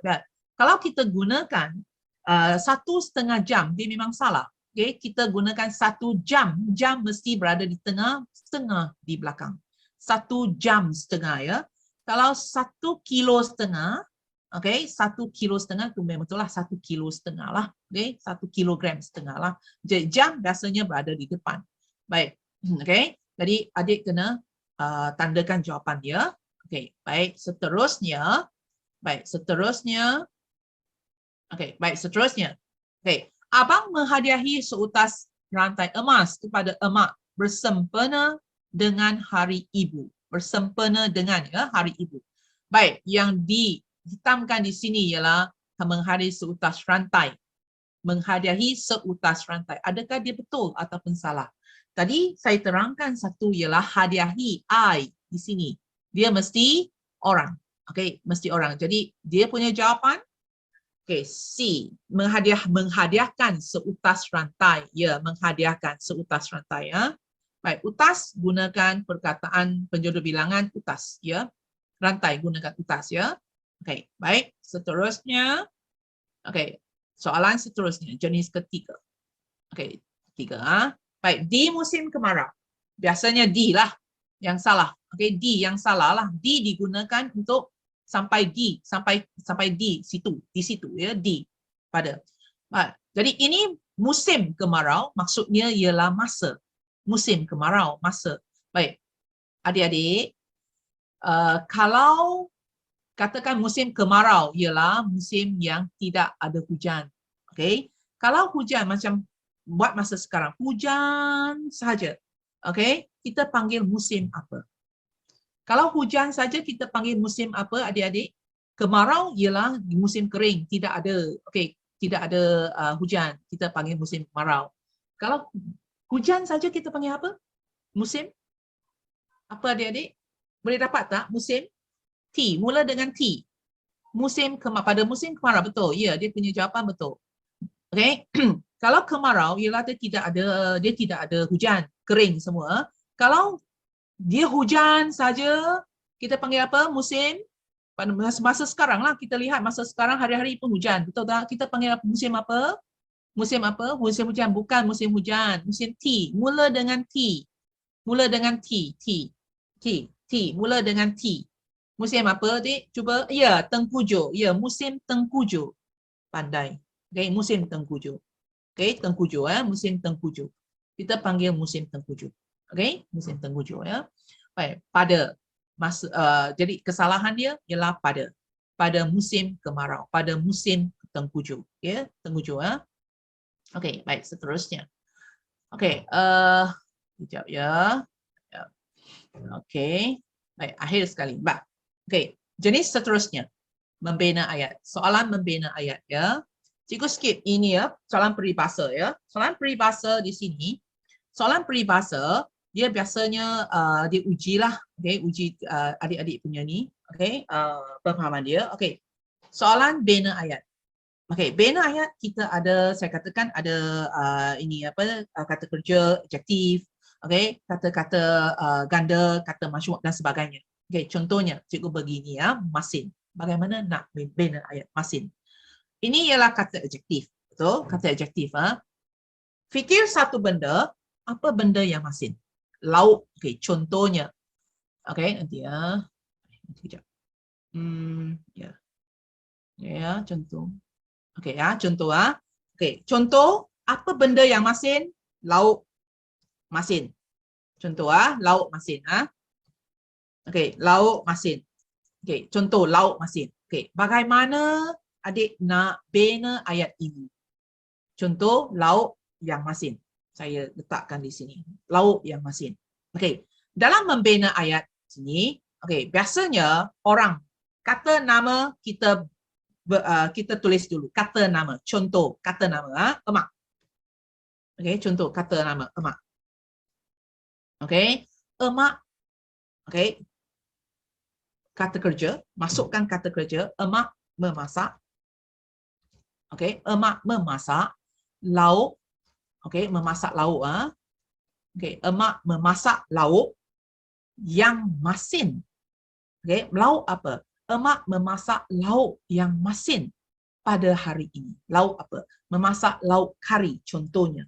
Ya. Kalau kita gunakan 1,5 jam, dia memang salah. Okay? Kita gunakan 1 jam. Jam mesti berada di tengah, setengah di belakang. 1,5 jam ya. Kalau 1,5 kilo, okay? 1,5 kilo itu memang betul lah 1,5 kilo lah. Okay? 1,5 kilogram lah. Jadi jam biasanya berada di depan. Baik. Okay? Jadi adik kena tandakan jawapan dia. Okey, baik, seterusnya. Baik, seterusnya. Okey, baik, seterusnya. Okey, abang menghadiahi seutas rantai emas kepada emak bersempena dengan Hari Ibu. Bersempena dengan ya, Hari Ibu. Baik, yang dihitamkan di sini ialah menghadiahi seutas rantai. Menghadiahi seutas rantai. Adakah dia betul ataupun salah? Tadi saya terangkan satu ialah hadiahi I di sini. Dia mesti orang. Okey, mesti orang. Jadi dia punya jawapan okey, C. Menghadiahkan seutas rantai. Ya, menghadiahkan seutas rantai ya. Baik, utas gunakan perkataan penjodoh bilangan utas ya. Rantai gunakan utas ya. Okey, baik. Seterusnya. Okey, soalan seterusnya jenis ketiga. Okey, ketiga. Baik, di musim kemarau. Biasanya di lah yang salah. Okey, di yang salah lah. Di digunakan untuk sampai di situ ya, di pada. Jadi ini musim kemarau maksudnya ialah masa. Musim kemarau, masa. Baik. Adik-adik, kalau katakan musim kemarau ialah musim yang tidak ada hujan. Okey. Kalau hujan macam buat masa sekarang, hujan saja. Okey, kita panggil musim apa? Kalau hujan saja kita panggil musim apa adik-adik? Kemarau ialah musim kering, tidak ada tidak ada hujan, kita panggil musim kemarau. Kalau hujan saja kita panggil apa? Musim apa adik-adik? Boleh dapat tak musim? T, mula dengan T. Pada musim kemarau, betul. Ya, dia punya jawapan betul. Okey. Kalau kemarau ialah dia tidak ada hujan, kering semua. Kalau dia hujan saja, kita panggil apa? Musim. Pada masa sekarang lah, kita lihat masa sekarang hari-hari pun hujan. Betul tak? Kita panggil musim apa? Musim apa? Musim hujan. Bukan musim hujan. Musim T. Mula dengan T. Mula dengan T. T. T. T. Mula dengan T. Musim apa, Dik? Cuba. Ya, tengkujuh. Ya, musim tengkujuh. Pandai. Okay, musim tengkujuh. Okay, tengkujuh. Musim tengkujuh. Kita panggil musim tengkujuh. Okay, musim tengkujuh. Ya. Baik, pada masa, jadi kesalahan dia ialah pada musim kemarau, pada musim tengkujuh. Ya, tengkujuh. Okay, baik, seterusnya. Okay, sekejap ya. Okay, baik, akhir sekali. Okay, jenis seterusnya. Membina ayat. Soalan membina ayat ya. Cikgu skip ini ya, soalan peribahasa ya. Soalan peribahasa di sini, soalan peribahasa dia biasanya dia ujilah, okay, uji adik-adik punya ni, okay, pemahaman dia. Okay, soalan bina ayat. Okay, bina ayat kita ada, saya katakan ada ini apa, kata kerja, adjektif, okay, kata-kata ganda, kata masyhur dan sebagainya. Okay, contohnya cikgu begini ya, masin. Bagaimana nak bina ayat masin? Ini ialah kata adjektif, betul? Kata adjektif. Fikir satu benda, apa benda yang masin? Lauk. Okay, contohnya. Okay, nanti ya. Sekejap. Ya. Ya, contoh. Okay ya, contoh Okay, contoh apa benda yang masin? Lauk masin. Contoh lauk masin Okay, lauk masin. Okay, contoh lauk masin. Okay, bagaimana adik nak bina ayat ini? Contoh lauk yang masin. Saya letakkan di sini. Lauk yang masin. Okey, dalam membina ayat sini, okey, biasanya orang kata nama kita kita tulis dulu kata nama. Contoh kata nama emak. Okey, contoh kata nama emak. Okey, emak. Okey. Kata kerja, masukkan kata kerja emak memasak. Okey, emak memasak lauk. Okey, memasak lauk Okey, emak memasak lauk yang masin. Okey, lauk apa? Emak memasak lauk yang masin pada hari ini. Lauk apa? Memasak lauk kari contohnya.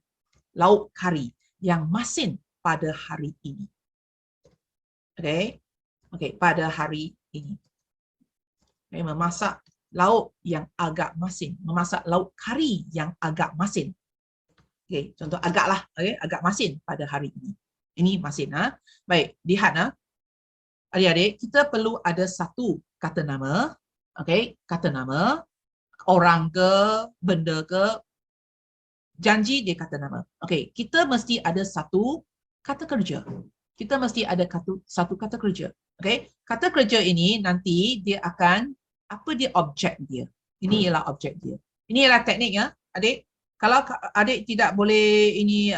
Lauk kari yang masin pada hari ini. Okey. Okey, pada hari ini. Okay, memasak lauk yang agak masin. Memasak lauk kari yang agak masin. Okay, contoh agaklah, okay, agak masin pada hari ini. Ini masin. Baik, lihat Adik-adik, kita perlu ada satu kata nama, okey, kata nama, orang ke, benda ke, janji dia kata nama. Okey, kita mesti ada satu kata kerja. Kita mesti ada satu kata kerja. Okey, kata kerja ini nanti dia akan, apa dia objek dia. Ini ialah objek dia. Ini ialah teknik ya, adik. Kalau adik tidak boleh ini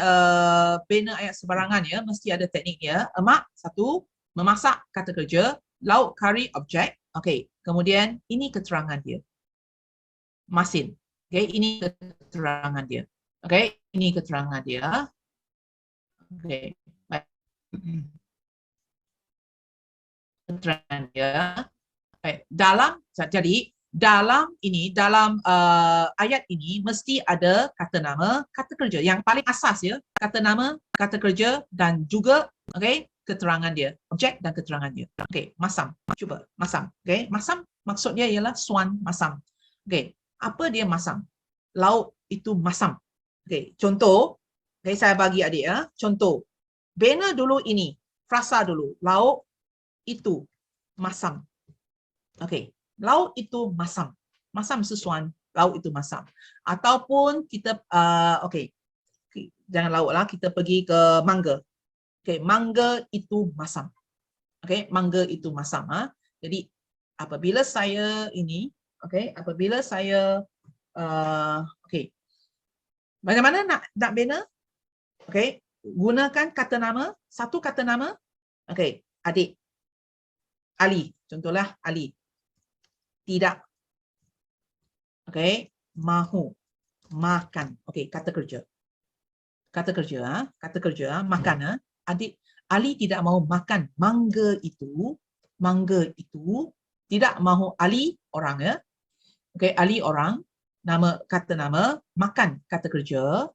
bina ayat sebarangan ya, mesti ada teknik dia. Emak, satu, memasak kata kerja, lauk kari objek. Okey, kemudian ini keterangan dia. Masin. Okey, ini keterangan dia. Okey, ini keterangan dia. Okey, baik. Keterangan dia. Baik. Dalam ayat ini mesti ada kata nama, kata kerja. Yang paling asas ya, kata nama, kata kerja dan juga keterangan dia, objek dan keterangan dia. Okey, masam. Cuba masam. Okey, masam maksudnya ialah suan masam. Okey, apa dia masam? Lauk itu masam. Okey, contoh, saya bagi adik ya. Contoh, bina dulu ini, frasa dulu. Lauk itu masam. Okey, lauk itu masam. Masam sesuan, lauk itu masam. Ataupun kita, jangan lauk lah, kita pergi ke mangga. Okey, mangga itu masam. Okey, mangga itu masam. Jadi, apabila saya ini, apabila saya, bagaimana nak bina? Okey, gunakan kata nama, satu kata nama. Okey, adik. Ali, contohlah Ali. Tidak. Okey, mahu. Makan. Okey, kata kerja. Kata kerja, makan. Adik, Ali tidak mahu makan mangga itu. Mangga itu. Tidak mahu Ali, orang ya. Okey, Ali orang. Kata nama, makan kata kerja.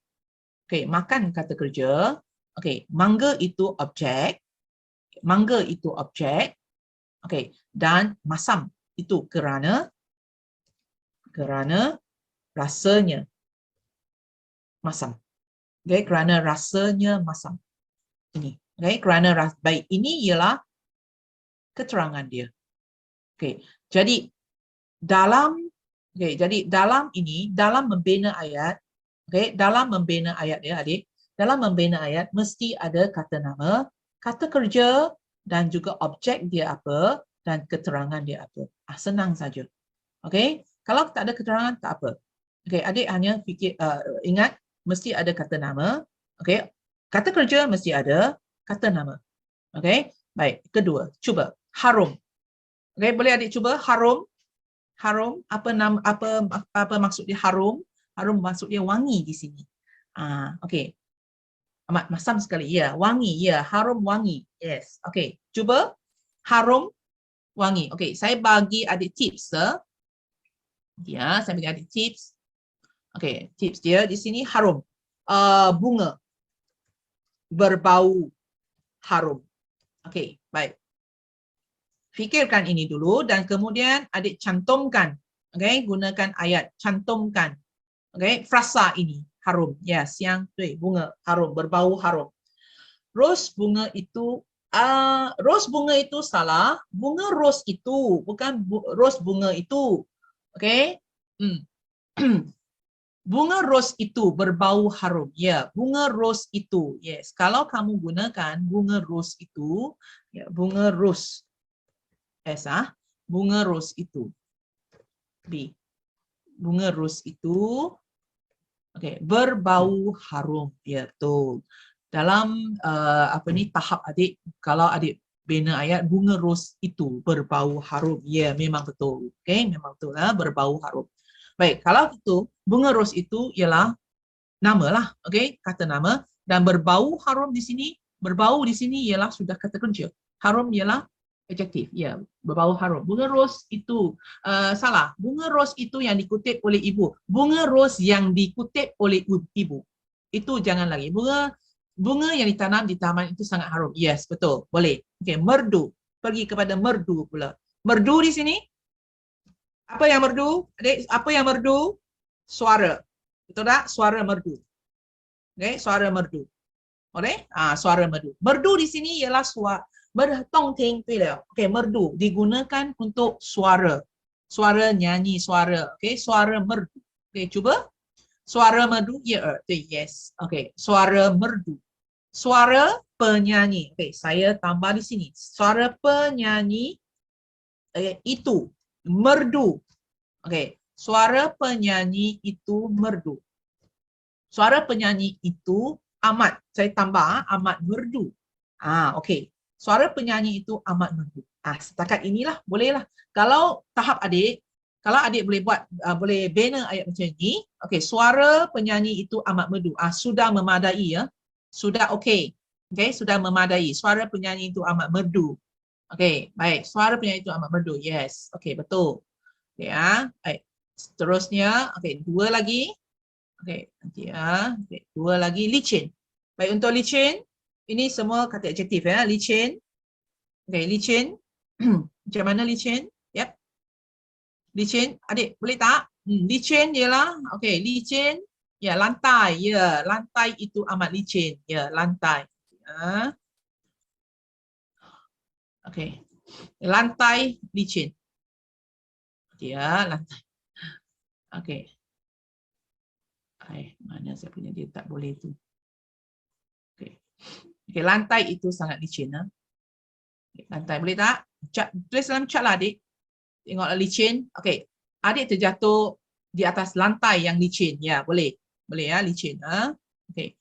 Okey, makan kata kerja. Okey, mangga itu objek. Mangga itu objek. Okey, dan masam itu kerana rasanya masam. Okey, kerana rasanya masam. Ini. Okey, kerana baik, ini ialah keterangan dia. Okey, jadi dalam ini, dalam membina ayat, dalam membina ayat ya adik, dalam membina ayat mesti ada kata nama, kata kerja dan juga objek dia apa dan keterangan dia apa. Senang saja. Okey, kalau tak ada keterangan tak apa. Okey, adik hanya fikir, ingat mesti ada kata nama. Okey, kata kerja mesti ada, kata nama. Okey, baik. Kedua, cuba harum. Okey, boleh adik cuba harum. Harum, apa maksud dia harum? Harum maksud dia wangi di sini. Okey. Amat masam sekali. Ya, wangi. Ya, harum wangi. Yes. Okey, cuba harum wangi. Okey, saya bagi adik tips. Ya, saya bagi adik tips. Okey, tips dia di sini harum. Bunga berbau harum. Okey, baik. Fikirkan ini dulu dan kemudian adik cantumkan. Okey, gunakan ayat cantumkan. Okey, frasa ini harum. Ya, siang, bunga harum, berbau harum. Ros bunga itu salah. Bunga ros itu, bukan ros bunga itu. Okey? Bunga ros itu berbau harum. Ya, bunga ros itu. Yes, kalau kamu gunakan bunga ros itu, ya, bunga ros. S, bunga ros itu. B. Bunga ros itu, berbau harum. Ya, betul. Dalam tahap adik, kalau adik bina ayat bunga ros itu berbau harum. Ya, memang betul. Memang betul lah, berbau harum. Baik, kalau itu bunga ros itu ialah nama lah, kata nama, dan berbau harum di sini, berbau di sini ialah sudah kata kerja. Harum ialah adjektif, ya, berbau harum. Bunga ros itu salah. Bunga ros itu yang dikutip oleh ibu. Bunga ros yang dikutip oleh ibu. Itu jangan lagi. Bunga yang ditanam di taman itu sangat harum. Yes, betul. Boleh. Merdu. Pergi kepada merdu pula. Merdu di sini. Apa yang merdu? Adik, apa yang merdu? Suara. Betul tak? Suara merdu. Suara merdu. Suara merdu. Merdu di sini ialah bertongting, 对了 OK merdu digunakan untuk suara nyanyi suara OK suara merdu OK cuba suara merdu ya 对 yes OK suara merdu suara penyanyi OK saya tambah di sini suara penyanyi itu merdu OK suara penyanyi itu merdu suara penyanyi itu amat saya tambah amat merdu OK suara penyanyi itu amat merdu setakat inilah bolehlah kalau tahap adik kalau adik boleh buat boleh bina ayat macam ni OK suara penyanyi itu amat merdu sudah memadai ya sudah OK sudah memadai suara penyanyi itu amat merdu OK baik suara penyanyi itu amat merdu yes OK betul OK baik seterusnya OK dua lagi OK nanti okay. Dua lagi licin baik untuk licin ini semua kata adjektif ya licin OK licin macam mana licin yep licin adik boleh tak licin ialah OK licin ya lantai lantai itu amat licin ya lantai OK lantai licin lantai OK mana saya punya dia tak boleh tu OK lantai itu sangat licin lantai boleh tak tulis dalam chat lah adik tengok licin OK adik terjatuh di atas lantai yang licin ya boleh ya licin OK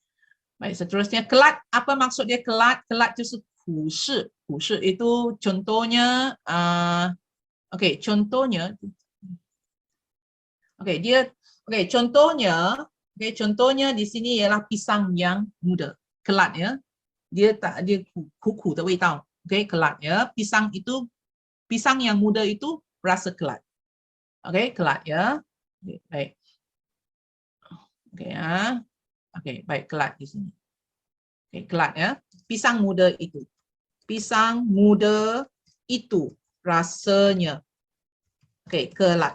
baik seterusnya kelat apa maksud dia kelat itu kushi itu contohnya OK contohnya OK dia OK contohnya di sini ialah pisang yang muda kelat ya dia kuku 的味道 OK kelat ya pisang yang muda itu rasa kelat OK kelat ya okay, baik OK baik kelat di sini OK kelat ya pisang muda itu rasanya OK kelat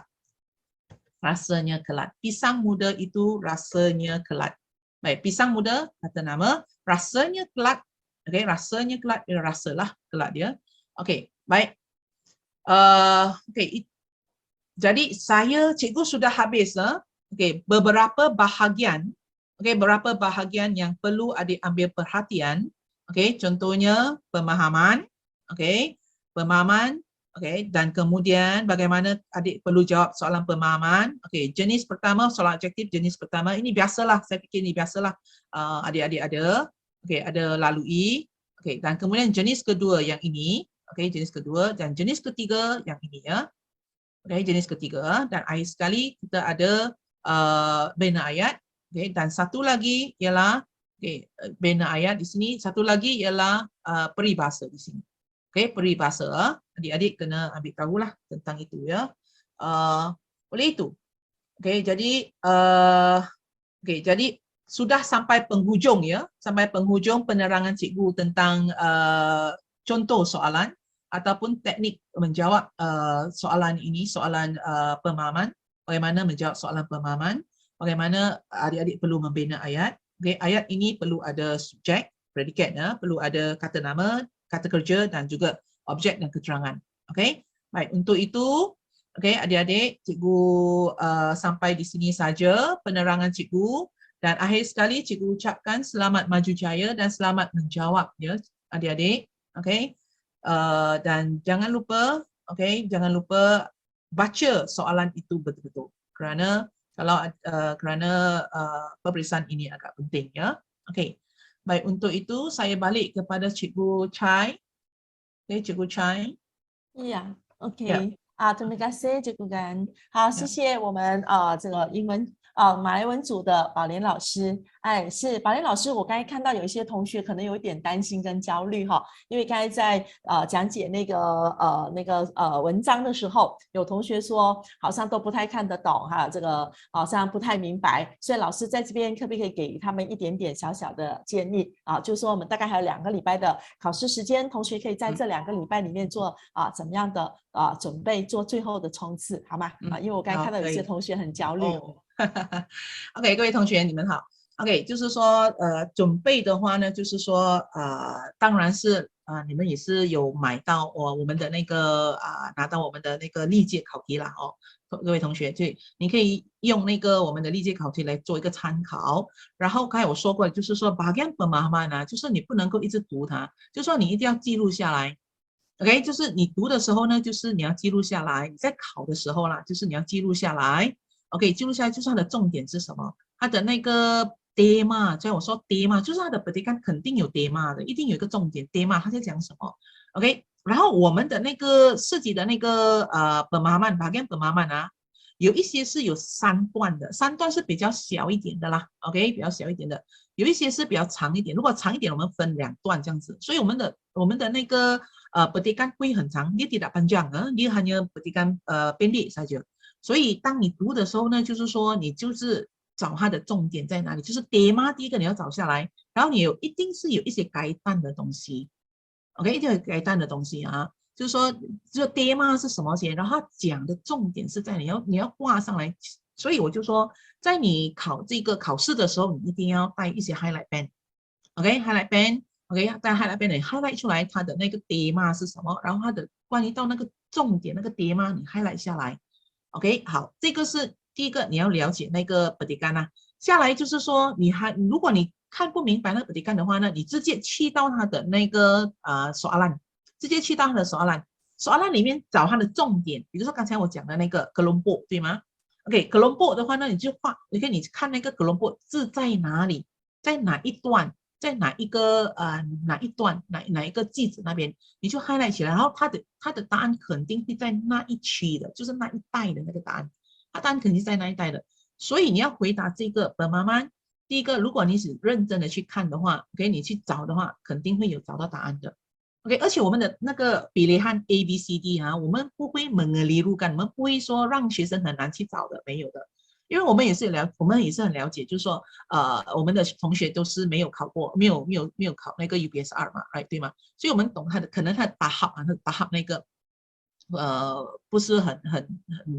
rasanya kelat pisang muda itu rasanya kelat baik pisang muda kata nama rasanya kelat OK rasanya kelat dia rasalah kelat dia OK baik OK jadi cikgu sudah habis OK beberapa bahagian yang perlu adik ambil perhatian OK contohnya pemahaman OK OK dan kemudian bagaimana adik perlu jawab soalan pemahaman OK jenis pertama soalan adjektif jenis pertama ini biasalah saya fikir ini biasalah adik-adik ada OK ada lalui OK dan kemudian jenis kedua yang ini OK jenis kedua dan jenis ketiga yang ini ya OK jenis ketiga dan akhir sekali kita ada bina ayat OK dan satu lagi ialah OK bina ayat di sini satu lagi ialah peribahasa di sini OK peribahasa adik-adik kena ambil tahulah tentang itu ya oleh itu OK jadi jadi sudah sampai penghujung ya sampai penghujung penerangan cikgu tentang contoh soalan ataupun teknik menjawab soalan ini soalan pemahaman bagaimana menjawab soalan pemahaman bagaimana adik-adik perlu membina ayat okay, ayat ini perlu ada subjek predikat ya perlu ada kata nama kata kerja dan juga objek dan keterangan. Okey. Baik, untuk itu okey adik-adik cikgu sampai di sini saja penerangan cikgu dan akhir sekali cikgu ucapkan selamat maju jaya dan selamat menjawab ya adik-adik. Okey. Dan jangan lupa jangan lupa baca soalan itu betul-betul kerana kalau peperiksaan ini agak penting ya. Okey. Baik, untuk itu saya balik kepada Cikgu Chai. Okay, Cikgu Chai. Ya, terima kasih Cikgu Gan。好，谢谢我们这个英文马来文组的宝莲老师。是宝莲老师，我刚才看到有一些同学可能有一点担心跟焦虑哈，因为刚才在讲解那个文章的时候，有同学说好像都不太看得懂哈，这个好像不太明白，所以老师在这边可不可以给他们一点点小小的建议就是说我们大概还有2个礼拜的考试时间，同学可以在这2个礼拜里面做怎么样的准备，做最后的冲刺，好吗？因为我刚才看到有些同学很焦虑。OK， 各位同学你们好。OK， 就是说准备的话呢，就是说当然是你们也是有买到我们的那个拿到我们的那个历届考题啦各位同学，就你可以用那个我们的历届考题来做一个参考。然后刚才我说过，就是说 bagian pemahaman 就是你不能够一直读它，就是说你一定要记录下来。OK， 就是你读的时候呢，就是你要记录下来；你在考的时候啦，就是你要记录下来。OK， 记录下来就是它的重点是什么？它的那个 tema， 所以我说 tema 就是它的 pendidikan 肯定有 tema 的，一定有一个重点 tema， 它在讲什么 ？OK， 然后我们的那个涉及的那个pemahaman bagian pemahaman 啊，有一些是有3段的，3段是比较小一点的啦 ，OK， 比较小一点的，有一些是比较长一点。如果长一点，我们分2段这样子，所以我们的那个pendidikan 会很长，dia tidak panjang dia hanya pendidikan pendek saja。所以当你读的时候呢，就是说你就是找它的重点在哪里，就是 tema 第一个你要找下来，然后你一定是有一些该淡的东西 ，OK， 一定有该淡的东西啊。就是说，这 tema 是什么先？然后它讲的重点是在你要挂上来。所以我就说，在你考这个考试的时候，你一定要带一些 highlight pen，OK，highlight pen，OK， 带 highlight pen 你 highlight 出来它的那个 tema 是什么，然后它的关于到那个重点那个 tema 你 highlight 下来。OK， 好，这个是第一个你要了解那个 pendidikan 啊。下来就是说，如果你看不明白那个 pendidikan 的话呢，你直接去到它的那个soalan。直接去到它的soalan里面找它的重点，比如说刚才我讲的那个kelompok，对吗 ？OK，kelompok 的话呢，你可以看那个kelompok字在哪里，在哪一段，在哪一个哪一段哪一个句子那边，你就 highlight 起来，然后它的答案肯定会在那一区的，就是那一带的那个答案，它答案肯定是在那一带的，所以你要回答这个本妈妈。第一个，如果你是认真的去看的话，OK， 你去找的话，肯定会有找到答案的。OK， 而且我们的那个比例和 ABCD 我们不会mengelirukan，我们不会说让学生很难去找的，没有的，因为我们也是很了解，就是说我们的同学都是没有考过，没有考那个 UPSR 嘛，对吗？所以我们懂他的，可能他的tahap那个不是很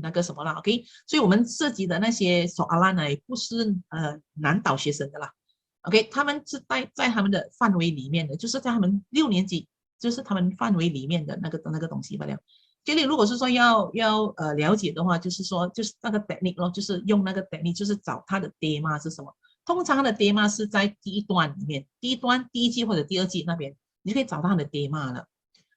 那个什么啦 ，OK， 所以我们涉及的那些soalan呢，也不是难倒学生的啦。OK， 他们是在他们的范围里面的，就是在他们6年级。就是他们范围里面的那个东西罢了。这里如果是说要了解的话，就是说就是那个 technique 咯，就是用那个 technique， 就是找它的 tema 是什么。通常它的 tema 是在第一段里面，第一季或者第2季那边，你就可以找到它的 tema 了。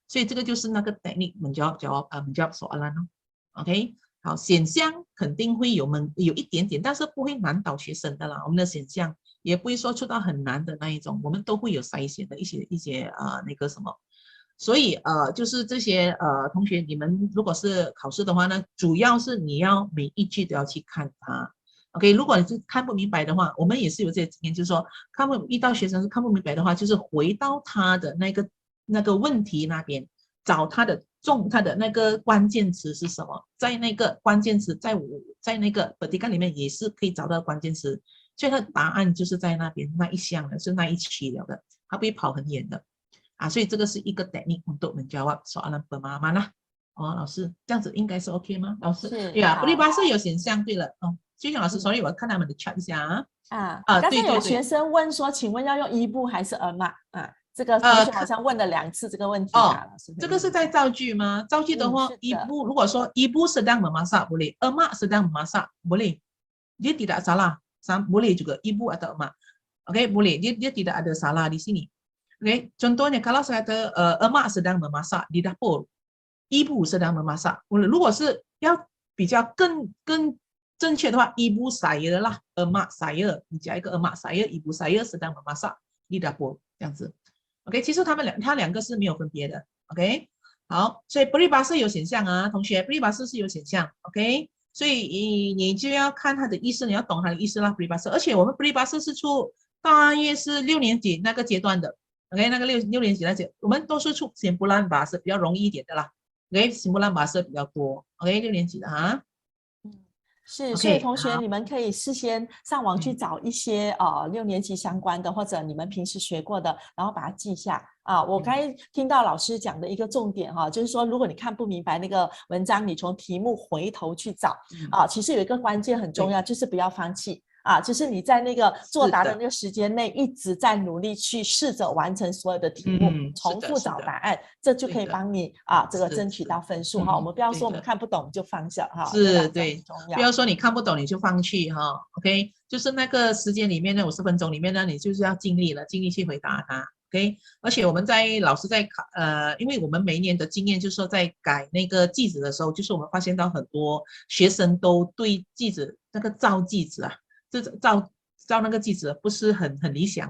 所以这个就是那个 technique menjawab soalan 咯。OK， 好，选项肯定会有一点点，但是不会难倒学生的啦。我们的选项也不会说出到很难的那一种，我们都会有筛选的一些那个什么。所以就是这些同学，你们如果是考试的话呢，主要是你要每一句都要去看它。OK， 如果你是看不明白的话，我们也是有这些经验，就是说遇到学生是看不明白的话，就是回到他的那个问题那边，找他的那个关键词是什么，在那个关键词在那个pendidikan里面也是可以找到关键词，所以它的答案就是在那边那一项的，是那一期了的，它不会跑很远的。所以这个是一个 technique untuk menjawab soalan pemahaman 啦。老师这样子应该是 OK 吗？老师，peribahasa 有选项，对了，就像老师，sorry，我看他们的 chat 一下刚才有学生问说，请问要用ibu还是emak？这个同学好像问了2次这个问题老师这个是在造句吗？造句的话，ibu 如果说 ibu sedang memasak boleh，emak sedang memasak boleh，dia tidak salah， boleh juga ibu atau emak，OK， boleh， dia tidak ada salah di sini。OK， contohnya kalau saya kata emak sedang memasak di dapur， ibu sedang memasak。如果是要比较更正确的话 ，ibu saya 啦 ，emak saya， 你加一个 emak saya，ibu saya sedang memasak di dapur 这样子。OK， 其实他两个是没有分别的。OK， 好，所以 peribahasa 有选项同学 peribahasa 是有选项。OK， 所以你就要看它的意思，你要懂它的意思啦 peribahasa。而且我们 peribahasa 是出大约是6年级那个阶段的。OK， 那个六年级那些，我们都是出simpulan bahasa 比较容易一点的啦。OK，simpulan bahasa 比较多。OK， 6年级的是，所以同学你们可以事先上网去找一些6年级相关的，或者你们平时学过的，然后把它记下。我刚才听到老师讲的一个重点就是说，如果你看不明白那个文章，你从题目回头去找其实有一个关键很重要，就是不要放弃。就是你在那个作答的是的那个时间内一直在努力去试着完成所有的题目，重复是的找答案，这就可以对的帮你这个争取到分数哈。我们不要说我们看不懂就放下哈，这两个很是对，重要。不要说你看不懂你就放弃哈，OK，就是那个时间里面呢，50分钟里面呢，你就是要尽力了，尽力去回答它，OK。而且我们老师在因为我们每一年的经验就是说，在改那个句子的时候，就是我们发现到很多学生都对句子那个造句子这造那个句子不是很理想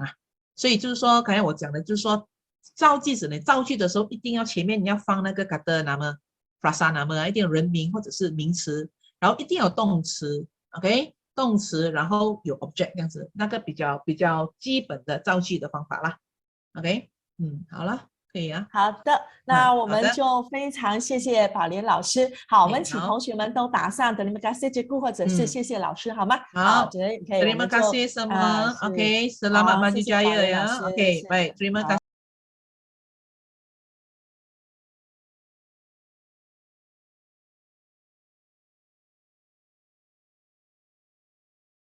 所以就是说，刚才我讲的就是说，造句子呢，造句的时候一定要前面你要放那个 kata nama frasa nama， 一定有人名或者是名词，然后一定有动词 ，OK， 动词，然后有 object 这样子，那个比较基本的造句的方法啦 ，OK， 好了，可以啊，好的，那我们好的，就非常谢谢宝莲老师。好，我们请好，同学们都打上terima kasih cikgu或者是谢谢老师，好吗？好，好觉得可以，我，terima 们就 kasih semua， 是 OK， selamat 好，谢 maju 谢宝 jaya 莲老呀师，，OK，是baik，terima 好。 kasih。